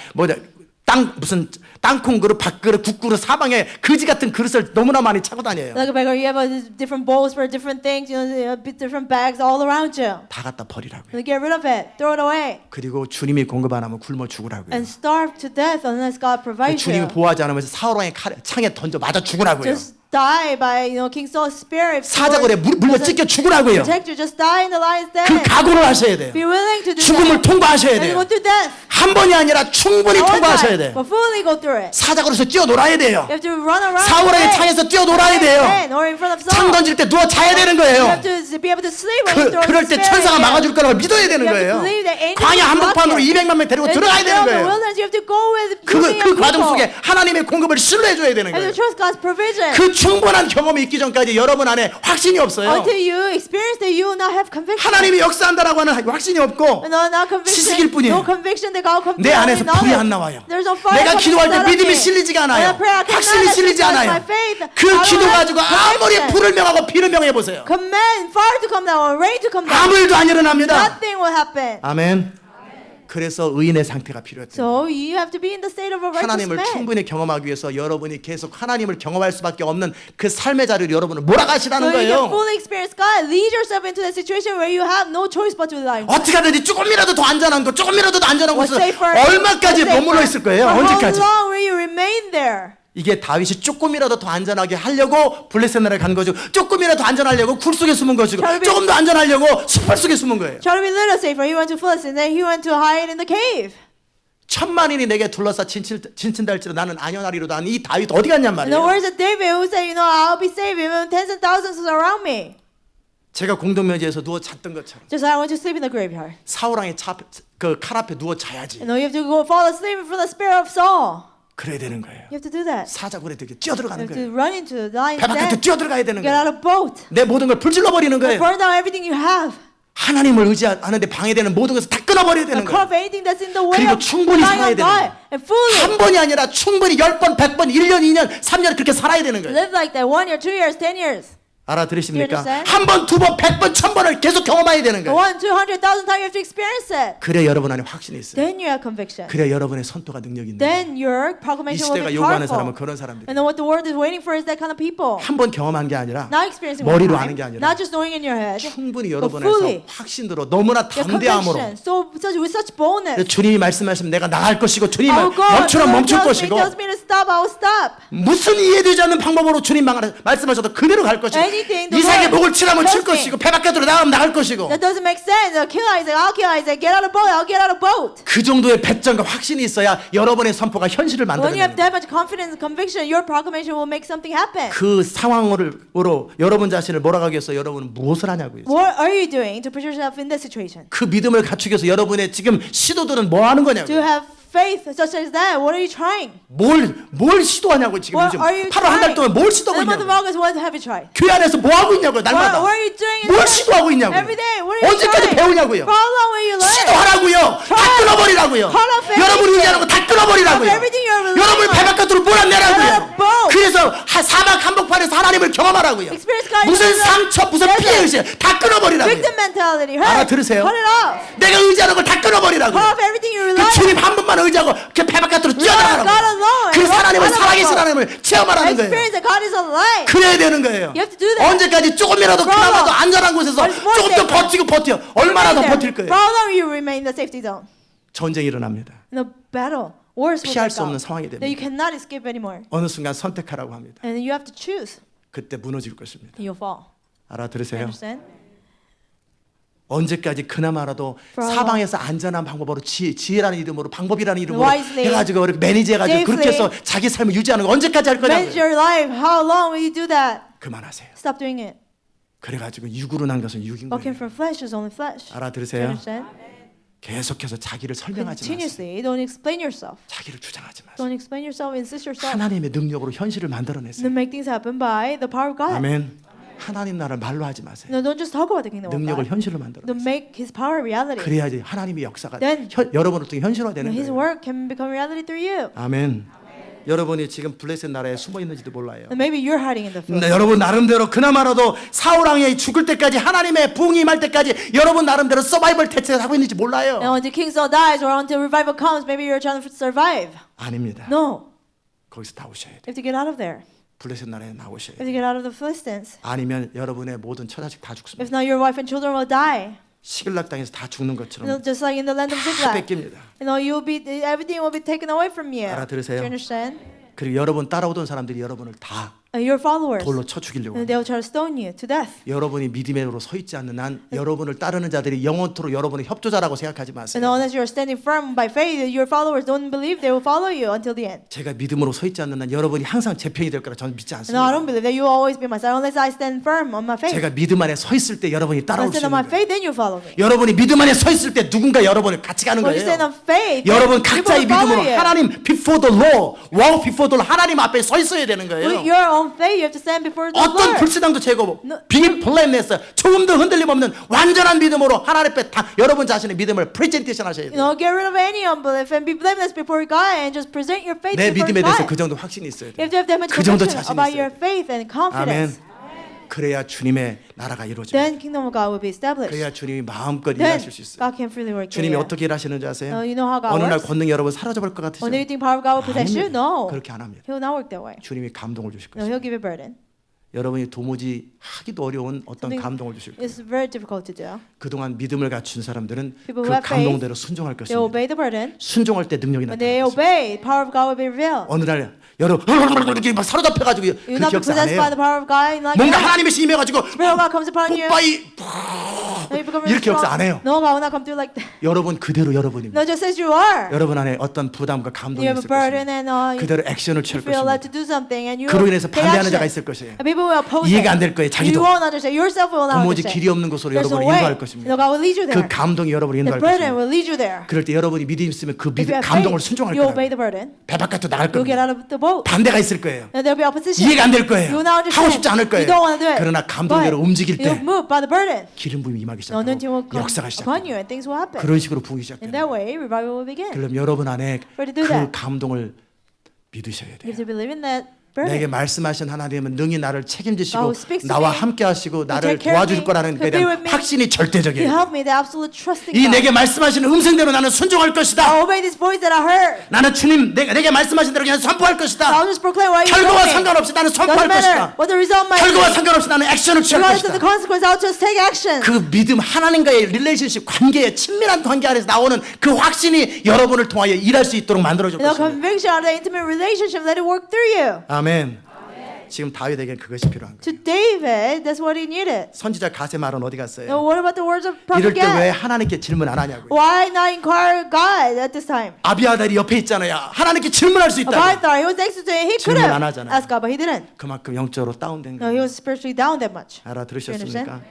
무슨 땅콩 그릇, 밥그릇, 국그릇, 사방에 거지 같은 그릇을 너무나 많이 차고 다녀요. Like a beggar, you have different bowls for different things, you know, different bags all around you. 다 갖다 버리라고요. You get rid of it, throw it away, 그리고 주님이 공급 안 하면 굶어 죽으라고요. and starve to death unless God provides 주님이 you. 보호하지 않으면서 사울왕의 창에 던져 맞아 죽으라고요. Just die by King Saul's spear. 사자굴에 물려 찢겨 죽으라고요. Protect you. Just die in the lion's den. 그 각오를 하셔야 돼요. Be willing to do 죽음을 that. 통과하셔야 And you 돼요. go through death. 한 번이 아니라 충분히 Not one 통과하셔야 time, 돼요. but fully go through it. 사자굴에서 뛰어놀아야 돼요. You have to run around. 사울왕의 play. 창에서 뛰어놀아야 돼요. Or in front of 창 Saul. 던질 때 누워 자야 되는 You 거예요. have to be able to sleep when you throw 그럴 the 때 spear. 천사가 막아줄 거라고 믿어야 되는 You have to 거예요. believe that angels 광야 will block 한복판으로 it. 200만 명 데리고 And 들어가야 in 되는 the 거예요. wilderness, you have to go with 그 young 과정 people. 속에 하나님의 공급을 신뢰해줘야 되는 And 거예요. you trust God's provision. 그 충분한 경험이 있기 전까지 여러분 안에 확신이 없어요. Until you experience that, you will not have conviction. 하나님이 역사한다라고 하는 확신이 없고 No, not conviction. 지식일 뿐이에요. No conviction that God can 내 안에서 knowledge. 불이 안 나와요. There's no fire 내가 coming 기도할 때 out of 믿음이 me. 실리지가 When I 않아요. pray, I cannot 확신이 실리지 exercise 않아요. my faith. 그 I don't 기도 have 가지고 아무리 conviction. 불을 명하고 비를 명해 보세요. Command fire to come down or rain to come down. 아무 일도 안 일어납니다. Nothing will happen. 아멘. 그래서 의인의 상태가 필요해요. So you have to be in the state of a righteous 하나님을 man. 충분히 경험하기 위해서 여러분이 계속 하나님을 경험할 수밖에 없는 그 삶의 자리를 여러분을 몰아가시라는 So you can 거예요. fully experience God. Lead yourself into that situation where you have no choice but to rely on God. 어떻게 하든지 조금이라도 더 안전한 거, 조금이라도 더 안전한 What's 곳에서 safer? 얼마까지 What's 머물러 safer? 있을 거예요? For 언제까지? how long will you remain there? 이게 다윗이 조금이라도 더 안전하게 하려고 블레셋나라에 간 거죠. 조금이라도 안전하려고 굴 속에 숨은 것이고, 조금 더 안전하려고 숲을 속에 숨은 거예요. Try to be little safer. He went to Philistine, then he went to hide in the cave. 1000만인이 내게 둘러싸 진친달지로 나는 안연하리로다. 이 다윗 어디 갔냔 In the 말이에요. words of David, who said, I'll be safe even tens and thousands are around me. 제가 공동묘지에서 누워 잤던 것처럼 Just like I went to sleep in the graveyard. 사울왕의 그 칼 앞에 누워 자야지. You have to go fall asleep in front of the spirit of Saul. 그래야 되는 거예요. You have to do that. 사자굴에 되게 You 뛰어들어가는 have 거예요. to run into the lion's 배 바깥에 den. 뛰어들어가야 되는 Get 거예요. out of boat. 내 모든 걸 불질러 버리는 거예요. Burn down everything you have. 하나님을 의지하는데 방해되는 모든 것을 다 끊어버려야 되는 Cut off 거예요. anything that's in the way 그리고 of 충분히 살아야 relying on 되는 God. 거예요. And fully 한 번이 아니라 충분히 10번, 100번, 1년, 2년, 3년 그렇게 살아야 되는 거예요. live like that 1 year, 2 years, 10 years. 알아들으십니까? You understand? 한 번, 두 번, 100번, 1000번을 계속 경험해야 되는 거예요. 1, 200,000 times you have to experience it. 그래 여러분 안에 확신이 있어요. Then you have conviction. 그래 여러분의 선토가 능력이 있는 거예요. Then your 이 proclamation will 시대가 be 요구하는 사람은 powerful. 그런 사람들이에요. And then what the world is waiting for is that kind of people. 한 번 경험한 게 아니라 Not experiencing one 머리로 time, 아는 게 아니라 not just knowing in your head, 충분히 but 여러분 fully. 안에서 확신으로 너무나 Your 담대함으로 conviction, with such boldness. 주님이 말씀하시면 내가 나갈 것이고 주님이 I will go. 멈추면 멈출 tells 것이고 me to stop, I will stop. 무슨 이해되지 않는 방법으로 주님 말씀하셔도 그대로 갈 것이고 anything, the 이삭의 Lord 목을 치라면 칠 tells me. 것이고 배 밖으로 나가면 나갈 것이고 That doesn't make sense. Kill Isaac. I'll kill Isaac. Get out of boat. I'll get out of boat. 그 정도의 배짱과 확신이 있어야 여러분의 선포가 현실을 When you have 만들어내는 that much confidence and conviction, your proclamation will make something happen. 그 상황으로 여러분 자신을 몰아가기 위해서 여러분은 무엇을 하냐고요. What are you doing to put yourself in this situation? 그 믿음을 갖추기 위해서 여러분의 지금 시도들은 뭐 하는 To 거냐고요. have faith such as that, what are you trying? 뭘 시도하냐고 지금 What 요즘 are you 8월 한 달 trying? 동안 뭘 In 시도하고 the month of 있냐고. August, what have you tried? 교회 안에서 뭐 하고 있냐고요. 날마다. What are you doing? in 뭘 the- 시도하고 있냐고요. Every day, what are you 언제까지 trying? 배우냐고요. For how long will you learn? 시도하라고요. 다 끊어버리라고요. Cut off everything. 여러분이 의지하는 거 다 끊어버리라고요. Cut off everything you're relying 여러분을 배 on. 바깥으로 Let it 몰아내라고요. bow. 그래서 사막 한복판에서 하나님을 경험하라고요. Experience God 무슨 in the 상처, 무슨 desert. 피해 의식 다 끊어버리라고요. Victim mentality. Hurt. 알아들으세요? Cut it off. 내가 의지하는 걸 다 끊어버리라고요. Cut off everything you 그 rely on. 주님 한 분만 의지하고 그 배 바깥으로 God 뛰어나가라고. alone. 그 하나님을 God 살아계신 alone. 하나님을 체험하라는 거예요. Experience that God is alive. 그래야 되는 거예요. You have to do that. 언제까지 조금이라도 For how 그나마도 long? 안전한 곳에서 What is more 조금 더 safer? 버티고 버텨. 얼마나 더 Remain 버틸 there. 거예요. For how long will you remain in the safety zone? 전쟁이 일어납니다. In the battle, wars will 피할 break 수 없는 out. 상황이 That you 됩니다. cannot escape anymore. 어느 순간 선택하라고 합니다. And you have to choose. 그때 무너질 것입니다. And you'll fall. 알아들으세요? Understand? 언제까지 그나마라도 For how 사방에서 안전한 방법으로 지혜라는 이름으로 방법이라는 이름으로 Wisely, 해가지고 이렇게 매니지해가지고 그렇게 해서 자기 삶을 유지하는 거 언제까지 할 Manage 거냐고요. your life. How long will you do that? 그만하세요. Stop doing it. 그래가지고 육으로 난 것은 육인 Walking 거예요. from flesh is only flesh. Do you 알아들으세요? understand? 계속해서 자기를 설명하지 마세요. Continuously, don't explain yourself. 자기를 주장하지 마세요. Don't explain yourself. Insist yourself. 하나님의 능력으로 현실을 만들어내세요. Then make things happen by the power of God. 아멘. 하나님 나라를 말로 하지 마세요. No, don't just talk about the kingdom of 능력을 God. 현실로 Don't 만들어내세요. make His power reality. 그래야지 하나님의 역사가 Then 여러분을 통해 현실화되는 His 거예요. work can become reality through you. 아멘. 여러분이 지금 블레셋 나라에 숨어 있는지도 몰라요. And maybe you're hiding in the field. 근데 여러분 나름대로 그나마라도 사울 왕이 죽을 때까지 하나님의 부흥이 임할 때까지 여러분 나름대로 서바이벌 대책을 하고 있는지 몰라요. And until King Saul dies or until revival comes, maybe you're trying to survive. 아닙니다. No, 거기서 다 오셔야 you 돼요. have to get out of there. 블레셋 나라에 나오셔야 You have 돼요. to get out of the Philistines. 아니면 여러분의 모든 처자식 다 If 죽습니다. not, your wife and children will die. 시글락 땅에서 다 죽는 You know, 것처럼 just like in the land of 다 Ziklag. 뺏깁니다. You know, everything will be taken away from you. 알아들으세요? Do you understand? 그리고 여러분 따라오던 사람들이 여러분을 다 Your followers, 돌로 쳐 죽이려고 and 합니다. they'll try to stone you to death. 여러분이 믿음으로 서 있지 않는 한 여러분을 따르는 자들이 영원토록 여러분의 협조자라고 생각하지 And 마세요. unless you're standing firm by faith, your followers don't believe they will follow you until the end. 제가 믿음으로 서 있지 않는 한 여러분이 항상 제 편이 될 거라 저는 믿지 No, I 않습니다. don't believe that you will always be my side unless I stand firm on my faith. 제가 믿음 안에 서 있을 때 여러분이 When I 따라올 수 stand on 있는 my 거예요. faith, then you follow me. 여러분이 믿음 안에 서 있을 때 누군가 여러분을 같이 가는 When you stand 거예요. on faith, 여러분 then people 각자의 will follow 믿음으로 you. 하나님 before the law, wow before the law 하나님 앞에 서 있어야 되는 With 거예요. your own faith, you have to stand before the 어떤 Lord. 불신앙도 제거하고 No. 빙의 블레임냈어요. 조금도 흔들림 없는 완전한 믿음으로 하나님 앞에 다 여러분 자신의 믿음을 프레젠테이션 하셔야 You 돼요. know, get rid of any unbelief and be blameless before God and just present your faith 내 before 믿음에 대해서 God. 그 정도 확신이 있어야 You 돼요. have to have that much 그 정도 conviction 자신이 about 있어야 your 돼요. faith and confidence. 아멘. 그래야 주님의 나라가 이루어집니다. Then kingdom of God will be established. 그래야 주님이 마음껏 Then 일하실 수 있어요. God can freely work 주님이 through you. 어떻게 일하시는지 아세요? You know how God 어느 날 works? 권능이 여러분 사라져버릴 것 같으시죠? When do you think power of God will possess you? 아닙니다. No. 그렇게 안 합니다. He will not work that way. 주님이 감동을 주실 No, 것입니다. He'll give you a burden. 여러분이 도무지 하기도 어려운 어떤 Something 감동을 주실 거예요. It's very difficult to do. 그동안 믿음을 갖춘 사람들은 People 그 who have faith, 감동대로 순종할 They 것입니다. obey the burden. 순종할 때 능력이 When they 나타나는 것입니다. obey, power of God will be revealed. 어느 날 여러분 이렇게 막 사로잡혀가지고 You will not 그렇게 be 역사 안 possessed by 해요. the power of God like 뭔가 that. 하나님의 신이 임해가지고 Spirit of God comes upon you. 뽀빠이 No, you become really 이렇게 역사 안 strong. 해요. No, God will not come through like that. 여러분 그대로 여러분입니다. No, just as you are. 여러분 안에 어떤 부담과 감동이 You have a 있을 burden 것입니다. and you 그대로 액션을 취할 feel led to 것입니다. do something and you 그로 인해서 take 반대하는 action. 자가 있을 것이에요. And people will oppose 이해가 안 it. 될 거예요. 자기도. You won't understand. Yourself will not 도무지 understand. 길이 없는 곳으로 There's no 여러분을 way. 인도할 것입니다. No, God will lead you 그 there. 감동이 여러분을 The 인도할 burden 것입니다. will lead you there. 그럴 때 여러분이 믿음이 있으면 그 If you have 감동을 faith, 순종할 you obey 거예요. the burden. 배 바깥으로 나갈 You'll get 겁니다. out of the boat. 반대가 있을 거예요. And there'll be opposition. 이해가 안 될 You 거예요. will not understand. 하고 싶지 않을 거예요. You don't want to do it. 그러나 감동대로 But 움직일 때 you'll move by the burden. 기름 부음이 임하기 The anointing will 시작하고 come 역사가 upon you 시작해요. and things will happen. 그런 식으로 부흥이 In 시작돼요. that way, revival will begin. 그럼 여러분 안에 But to do 그 that, 감동을 믿으셔야 you 돼요. have to believe in that 내게 burden. 말씀하신 하나님은 능히 나를 책임지시고 God who speaks to 나와 me, 함께 하시고 나를 take care of 도와줄 me, 거라는 will 것에 be with 대한 me. 확신이 You 절대적이에요. help me, the absolute trusting 이 God. 내게 말씀하시는 음성대로 나는 순종할 것이다. I'll obey this voice that I heard. 나는 주님 내게 말씀하신 대로 그냥 선포할 것이다. I'll just proclaim what you told 결과와 me. 상관없이 나는 Doesn't 선포할 matter 것이다. what the result might 결과와 be. 상관없이 나는 액션을 취할 Regardless of the 것이다. consequence, I'll just take action. 그 믿음 하나님과의 릴레이션십 관계에 친밀한 관계 안에서 나오는 그 확신이 여러분을 통하여 일할 수 있도록 만들어줄 The 것입니다. conviction of the intimate relationship, let it work through you. 아멘. 지금 다윗에게 그것이 필요한 To 거예요. David, that's what he needed. 선지자 갓의 말은 어디 갔어요? Now, what about the words of 이럴 prophet 때 왜 Gad? 하나님께 질문 안 하냐고요. Why not inquire God at this time? 아비아달이 옆에 있잖아요. 하나님께 질문할 수 있다. Abiathar, he was next to him. He could 질문 have 안 하잖아요. asked God, but he didn't. 그만큼 영적으로 다운된 No, he 거예요. was spiritually down that much. 알아들으셨습니까?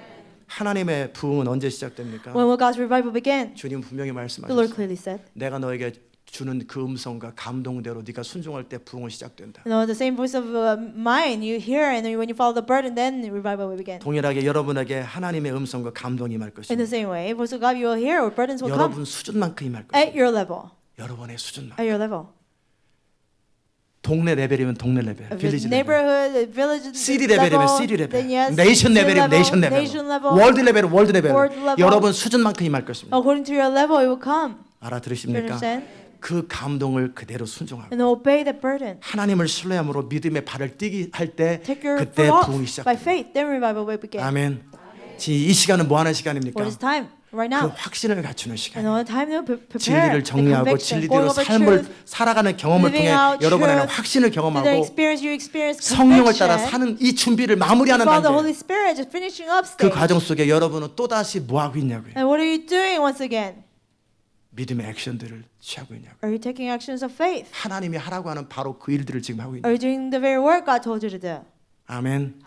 하나님의 부흥은 언제 시작됩니까? When will God's revival begin? 주님 분명히 The Lord 말씀하셨어요. clearly said. 내가 너에게 주는 그 음성과 감동대로 네가 순종할 때 부흥은 시작된다. You know, the same voice of mine you hear, and then when you follow the burden, then revival will begin. 동일하게 여러분에게 하나님의 음성과 감동이 임할 In the 것입니다. same way, voice of God you will hear, or burdens will come 여러분 수준만큼 임할 at 것입니다. your level. 여러분의 수준만. At your level. 동네 레벨이면 동네 레벨, If 빌리지 it's 레벨. neighborhood, village 시리 레벨이면 시리 레벨, then yes. 네이션 city 레벨이면 네이션 레벨, nation level. 월드 레벨은 월드 레벨. world level. 여러분 수준만큼 임할 것입니다. According to your level, it will come. You 알아들으십니까? understand? 그 감동을 그대로 순종하고 And obey the burden. 하나님을 신뢰함으로 믿음의 발을 뛰게 할 때 Take your 그때 foot 부흥이 off by 시작됩니다. faith. Then revival will begin. 아멘. 이 시간은 뭐 하는 시간입니까? What is time? Right 그 now. 확신을 갖추는 And 시간. all the time to prepare 진리를 the 정리하고 conviction, 진리대로 going over 삶을 truth, 살아가는 경험을 living 통해 out 여러분의 truth, 확신을 through the 경험하고 experience you experience 성령을 따라 conviction, 사는 이 준비를 마무리하는 follow the Holy 단계. Spirit, just finishing up 그 stage. 과정 속에 여러분은 또 다시 뭐 하고 있냐고요? And what are you doing once again? 믿음의 액션들을 취하고 있냐고요? Are you taking actions of faith? 하나님이 하라고 하는 바로 그 일들을 지금 하고 있냐? Are you doing the very work God told you to do? 아멘.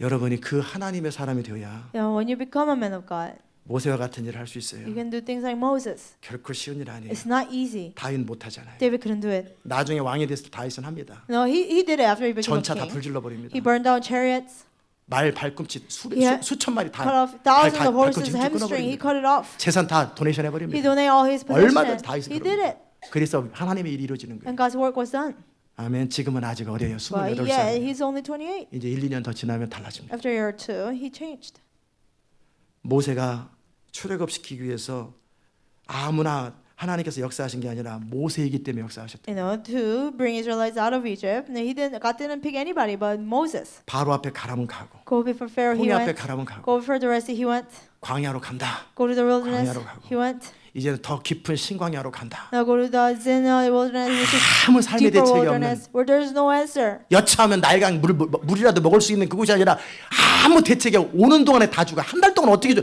여러분이 그 하나님의 사람이 되어야 You know, when you become a man of God, 모세와 같은 일을 할 수 있어요. you can do things like Moses. 결코 쉬운 일 아니에요. It's not easy. 다윗 못하잖아요. David couldn't do it. 나중에 왕이 됐을 때 다윗은 합니다. No, he did it after he became a 전차 다 king. 불질러 버립니다. He burned down chariots, 말 발꿈치 Yeah. 수천 마리 다 cut off thousands of 발꿈치 horses' 쭉 hamstring. He 끊어버립니다. cut it off. 재산 다 도네이션 He 해버립니다. donated all his 얼마든지 possessions. 다 He did 있어요. it. 그래서 하나님의 일이 이루어지는 거예요. And God's work was done. 아멘. 지금은 아직 어려요. But yeah, 28살. he's only 28. 이제 1, 2년 더 지나면 달라집니다. After a year or two, he changed. 모세가 출애굽시키기 위해서 아무나 하나님께서 역사하신 게 아니라 모세이기 때문에 역사하셨다. You know, to bring Israelites out of Egypt. And God didn't pick anybody but Moses. 바로 앞에 가라면 가고 Go before Pharaoh, he 홍해 앞에 went. 가라면 가고 Go before the Red Sea, he went. 광야로 간다. Go to the wilderness, 광야로 가고. he went. 이제는 더 깊은 신광야로 간다. Now go to the Zin wilderness, which is 아무 삶의 deeper 대책이 없는 wilderness, where there's no answer. 여차하면 날강 물이라도 먹을 수 있는 그곳이 아니라 아무 대책이 오는 동안에 다 죽어. 한 달 동안 어떻게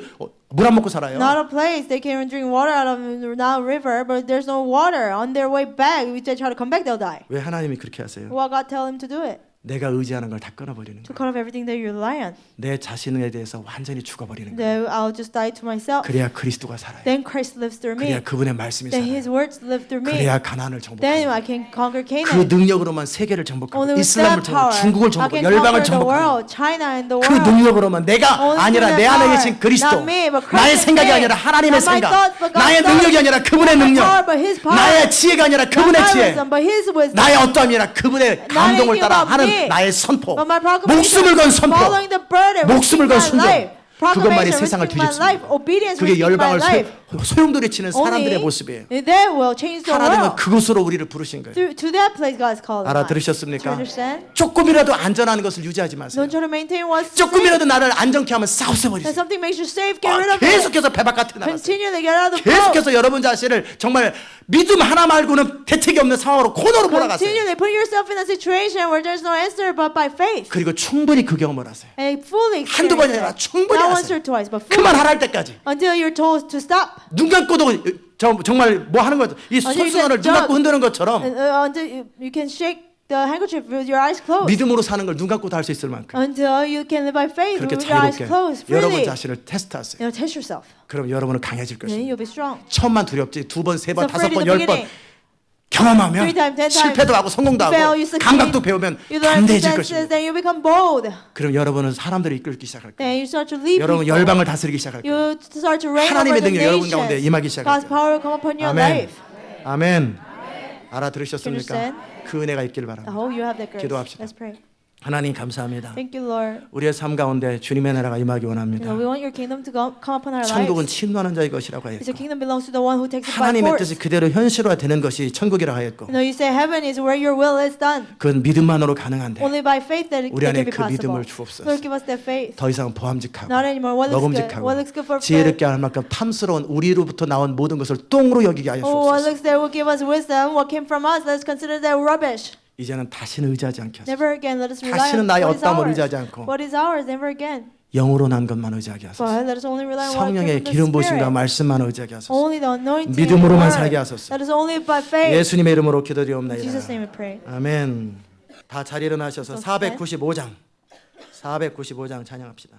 물 안 먹고 살아요? Not a place they can drink water out of the Nile River, but there's no water. On their way back, if they try to come back, they'll die. 왜 하나님이 그렇게 하세요? Why God tell him to do it? 내가 의지하는 걸 다 끊어버리는 To 거예요. cut off everything that you rely on. 내 자신에 대해서 완전히 죽어버리는 거예요. Then I'll just die to myself. 그래야 그리스도가 살아요. Then Christ lives through 그래야 me. 그분의 말씀이 Then 살아요. His words live through me. 그래야 가나안을 Then 정복하고 I can conquer 그 Canaan. 능력으로만 세계를 정복하고 Only with 이슬람을 that 정복하고 power, 중국을 I 정복하고 can 열방을 conquer the 정복하고 world, China and the 그 world. 능력으로만 내가 Only 아니라 through 내 that 안에 power, 계신 그리스도 not me, but 나의 Christ 생각이 in me. 아니라 하나님의 Not my 생각 thoughts, but God's 나의 thoughts. 능력이 아니라 그분의 Not my 능력 power, but His power. 나의 지혜가 아니라 Not 그분의 my 지혜 wisdom, but His wisdom. 나의 어떠함이 아니라 그분의 감동을 따라 하는 나의 선포 But my proclamation, 목숨을 건 선포 following the burden, 목숨을 건 risking my life. 순종 그것만이 Proclamation, 세상을 risking my life. 뒤집습니다. Obedience, 그게 risking my 열방을 life. 소용돌이치는 사람들의 Only 모습이에요. that will change the 하나님은 world. 그곳으로 우리를 부르신 거예요. To that place God's called us. Do 알아들으셨습니까? you understand? 조금이라도 안전한 것을 유지하지 마세요. Don't try to maintain what's safe. 조금이라도 나를 안정케 하면 When 싸우세버리세요. something makes you safe, get rid of it. 계속해서 배 바깥에 나가세요. Continually get out of the boat. 계속해서 여러분 자신을 정말 믿음 하나 말고는 대책이 없는 상황으로 코너로 몰아가세요. Continually put yourself in a situation where there's no answer but by faith. 그리고 충분히 그 경험을 하세요. And fully 한두 번이 아니라 experience it. 충분히 Not once 하세요. or twice, but fully. 그만하라 할 때까지. Until you're told to stop. 눈 감고도 정말 뭐 하는 거죠. 이 Until you 손수건을 can 눈 감고 jump. 흔드는 것처럼 Until you can shake the handkerchief with your eyes closed. 믿음으로 사는 걸 눈 감고도 할 수 있을 만큼 Until you can live by faith 그렇게 with your eyes 자유롭게 closed. 여러분 Freely. 자신을 테스트하세요. You know, test yourself. 그럼 여러분은 강해질 Then 것입니다. you'll be strong. 처음만 두렵지 두 번, 세 번, It's 다섯 afraid 번, in the 열 번 beginning. 경험하면 3 times, 10 times. 실패도 하고 성공도 You fail, 하고 you succeed. 감각도 배우면 You learn the 담대해질 senses, 것입니다. then you become bold. 그럼 여러분은 사람들을 이끌기 시작할 거예요. Then you start to lead 여러분 people. 열방을 다스리기 시작할 거예요. You start to reign over 하나님의 the 능력이 여러분 가운데 nations. 임하기 시작할 God's 거예요. power will come upon your 아멘. life. 아멘. 알아들으셨습니까? Understand? 그 은혜가 있길 I 바랍니다. hope you have that grace. 기도합시다. Let's pray. 하나님 감사합니다. Thank you, Lord. 우리의 삶 가운데 주님의 나라가 임하기 You 원합니다. know, we want your kingdom to come upon our 천국은 lives. 침노하는 자의 것이라고 Because 하였고 your kingdom belongs to the one who takes it by 하나님의 뜻이 force. 그대로 현실화되는 것이 천국이라고 하였고 You know, you say heaven is where your will is done. 그건 믿음만으로 가능한데 Only by faith that it 우리 can 안에 be 그 possible. 믿음을 주옵소서. Lord, give us that faith. 더 이상 보암직하고 Not anymore. What looks good? 먹음직하고 What looks good for 지혜롭게 할 만큼 탐스러운 우리로부터 나온 모든 것을 똥으로 여기게 하여 Oh, what 주옵소서. looks that will give us wisdom. What came from us, let's consider that rubbish. 이제는 다시는 의지하지 않게 하소서. Never again let us rely 다시는 on 나의 what is 어떠함을 ours. 의지하지 않고 What is ours, never again. 영으로 난 것만 의지하게 하소서. But let us only rely on what 성령의 comes from 기름 the 부으심과 Spirit. 말씀만 의지하게 하소서. Only the anointing 믿음으로만 and 살게 word. 하소서. Let us only live by faith. 예수님의 이름으로 In 기도드리옵나이다. Jesus' name we pray. 아멘. 다 자리 일어나셔서 495장 495장 찬양합시다.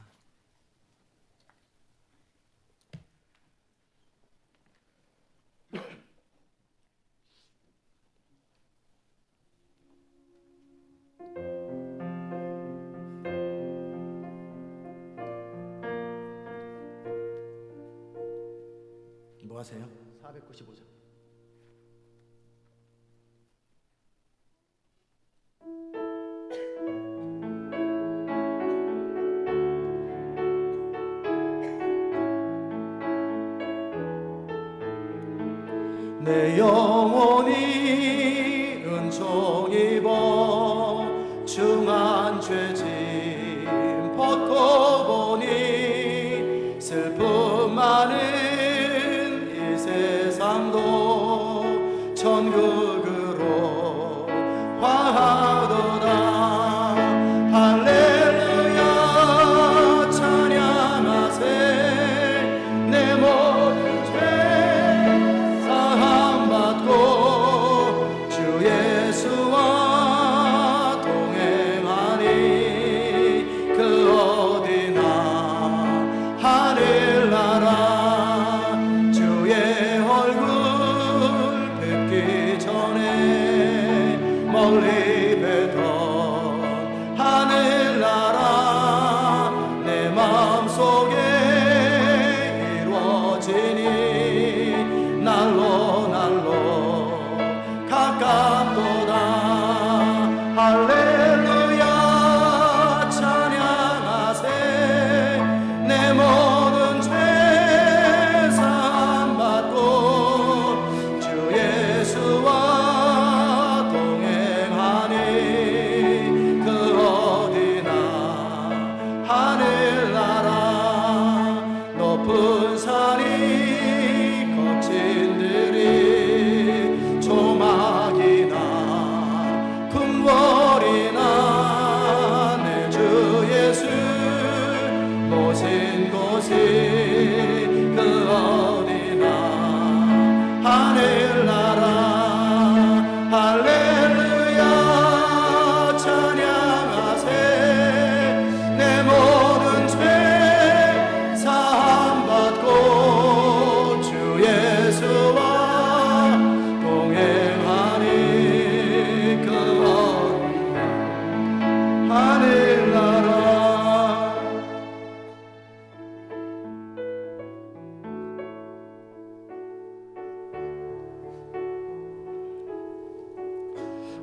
뭐 하세요? 495장. 내 영혼이 은총 입어 중한 죄짐 벗고 보니 슬픔 많은 이 세상도 천국으로 화하도다. 할렐루야 찬양하세. 내 모든 죄 사함받고 주 예수와 동행하니 그 어디나 하늘나라 주의 얼굴 뵙기 전에 멀리 뵈던 하늘나라 내 마음속에 이루어지니 날로 날로 가깝도다. 할렐루야 찬양하세. 내 모든 죄 사함받고 주 예수와 동행하니 그 어디나 하늘나라 높은 산이 거친 들이 조막이나 궁궐이나 내 주 예수 모신 곳이 그 어디나 하늘나라. 할렐루야 찬양하세. 내 모든 죄 사함받고 주 예수와 동행하니 그 하늘나라.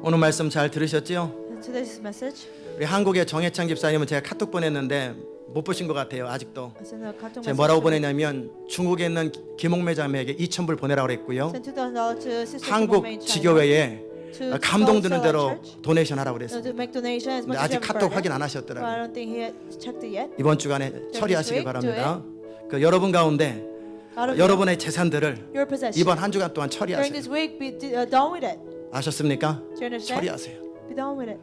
오늘 말씀 잘 들으셨죠? Today's message 우리 한국의 정혜창 집사님은 제가 카톡 보냈는데 못 보신 것 같아요. 아직도. is in the cartoon 제가 message. 뭐라고 보냈냐면 중국에 있는 김옥매 자매에게 2,000불 보내라고 그랬고요. Send $2,000 to Sister 한국 Kimong May in China 지교회에 to 감동 Gospel 드는 대로 Church. 도네이션 하라고 To 그랬어요. make donation as 근데 much as 아직 you have 카톡 확인 burden. 안 But I 하셨더라고요. don't think he had checked it yet. 이번 주간에 처리하시길 바랍니다. 그 여러분 가운데 Out of 여러분의 재산들을 your possession. 이번 한 주간 동안 During this 처리하세요. week, be done with it. 아셨습니까? Do you understand? 처리하세요. Be done with it.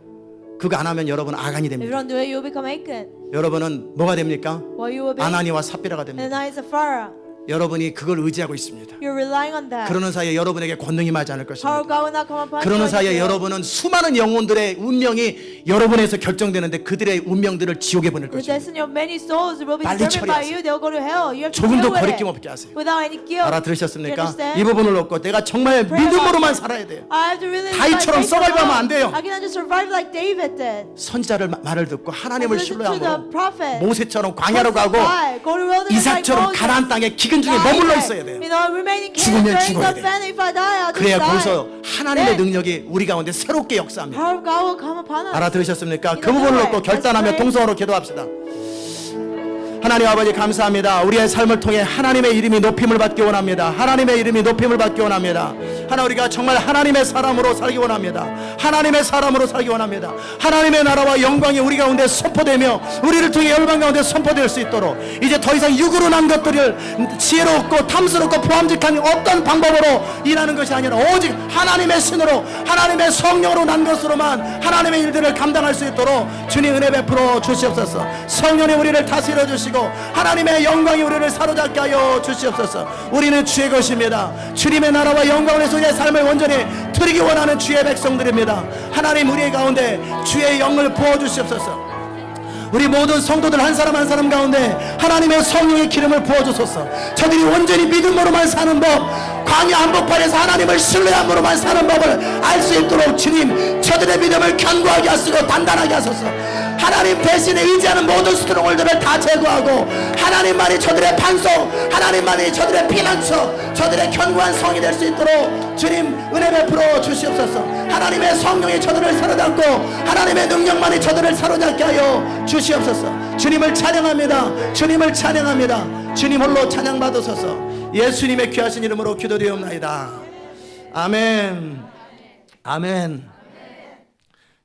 그거 안 하면 여러분 아간이 If you 됩니다. don't do it, you'll become Achan. 여러분은 뭐가 됩니까? Well, you will be 아나니와 삽비라가 됩니다. Ananias and Sapphira. 여러분이 그걸 의지하고 있습니다. You're relying on that. 그러는 사이에 여러분에게 권능이 임하지 않을 Power 것입니다. of God will not come upon you. 그러는 사이에 until 여러분은 수많은 영혼들의 운명이 여러분에서 결정되는데 그들의 운명들을 지옥에 보낼 the 것입니다. destiny of many souls will be 빨리 determined by 처리하세요. you. They'll go to hell. You have to 조금도 deal with 거리낌 it 없게 하세요. without any guilt. 알아들으셨습니까? Do you understand? 이 부분을 놓고 내가 정말 Pray about 믿음으로만 it. 살아야 돼요. I have to really live 다윗처럼 by faith 서바이브하면 안 alone. 돼요. I cannot just survive like David did. 선지자를 말을 듣고 하나님을 Listen to the 신뢰함으로 prophet. 모세처럼 광야로 가고 Testify. Go to wilderness like 이삭처럼 Moses. 가나안 땅에 기근 중에 Isaac. 머물러 있어야 돼요. You know, remain in 죽으면 Canaan during 죽어야 the 돼요. famine. If I die, I'll just 그래야 die. 거기서 하나님의 Then 능력이 우리 가운데 새롭게 역사합니다. power of God will come upon us. 알아들으셨습니까? You 그 know, 부분을 right. 놓고 결단하며 Let's pray. 동성으로 기도합시다. 하나님 아버지 감사합니다. 우리의 삶을 통해 하나님의 이름이 높임을 받기 원합니다. 하나님의 이름이 높임을 받기 원합니다. 우리가 정말 하나님의 사람으로 살기 원합니다. 하나님의 사람으로 살기 원합니다. 하나님의 나라와 영광이 우리 가운데 선포되며 우리를 통해 열방 가운데 선포될 수 있도록 이제 더 이상 육으로 난 것들을 지혜롭고 탐스럽고 보암직한 어떤 방법으로 일하는 것이 아니라 오직 하나님의 신으로 하나님의 성령으로 난 것으로만 하나님의 일들을 감당할 수 있도록 주님 은혜 베풀어 주시옵소서. 성령이 우리를 다스려 주시고 하나님의 영광이 우리를 사로잡게 하여 주시옵소서. 우리는 주의 것입니다. 주님의 나라와 영광을 위해서 우리의 삶을 온전히 드리기 원하는 주의 백성들입니다. 하나님 우리 가운데 주의 영을 부어주시옵소서. 우리 모든 성도들 한 사람 한 사람 가운데 하나님의 성령의 기름을 부어주소서. 저들이 온전히 믿음으로만 사는 법, 광야 한복판에서 하나님을 신뢰함으로만 사는 법을 알 수 있도록 주님 저들의 믿음을 견고하게 하시고 단단하게 하소서. 하나님 대신에 의지하는 모든 스트롱홀들을 다 제거하고 하나님만이 저들의 반석, 하나님만이 저들의 피난처, 저들의 견고한 성이 될 수 있도록 주님 은혜 베풀어 주시옵소서. 하나님의 성령이 저들을 사로잡고 하나님의 능력만이 저들을 사로잡게 하여 주시옵소서. 주님을 찬양합니다. 주님을 찬양합니다. 주님 홀로 찬양받으소서. 예수님의 귀하신 이름으로 기도드리옵나이다. 아멘. 아멘.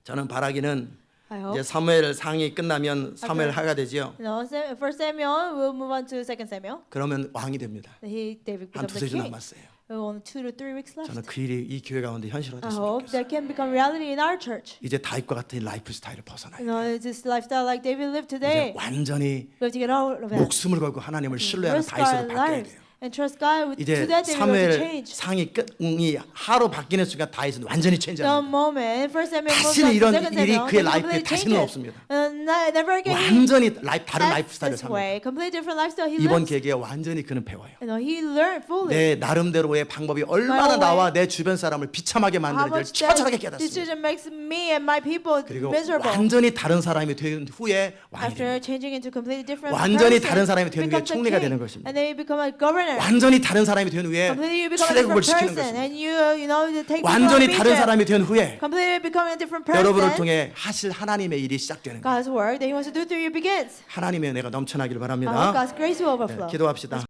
저는 바라기는 I 이제 hope. 사무엘 상이 끝나면 사무엘 하가 되지요. No, First Samuel, we'll move on to Second Samuel. 그러면 왕이 됩니다. David 한 becomes 두세 a 주 king. 남았어요. Only 2 to 3 weeks 저는 left. 그 일이 이 교회 가운데 I 현실화됐으면 hope 좋겠어요. that can become reality in our church. 이제 다윗과 같은 라이프 스타일을 벗어나요. This lifestyle like David lived 이제 today. 완전히 We have to get out of it. 목숨을 걸고 하나님을 신뢰하는 Risk 다윗으로 our 바뀌어야 lives 돼요. and trust God. To 이제 that David will have to 사무엘 change. 상이 끝이 하루 바뀌는 순간 다윗은 완전히 The 체인지합니다. moment First Samuel moves 다시는 on to 이런 Second 일이 Samuel, 그의 he 라이프에 completely 다시는 changes. 없습니다. Never again. 완전히 다른 라이프 Acts 스타일을 this 삽니다. way. Completely different lifestyle he 이번 lives. 계기에 완전히 그는 배워요. He learned fully. 내 나름대로의 방법이 얼마나 My way. 나와 내 주변 사람을 비참하게 How 만드는지를 much that 처절하게 깨닫습니다. decision makes me and my people 그리고 miserable. 완전히 다른 사람이 된 후에 왕이 After 됩니다. changing into completely different 완전히 person, 다른 사람이 된 후에 becomes a 총리가 king, 되는 것입니다. and then you become a governor. 완전히 다른 사람이 된 후에 Completely you become a 출애굽을 different 시키는 person, 것입니다. and you know you take people 완전히 from 다른 Egypt. 사람이 된 후에 Completely becoming a different person. 여러분을 통해 하실 하나님의 일이 시작되는 거예요. God's work that He wants to do through you begins. 하나님의 은혜가 넘쳐나기를 I hope 바랍니다. God's grace will overflow. 기도합시다.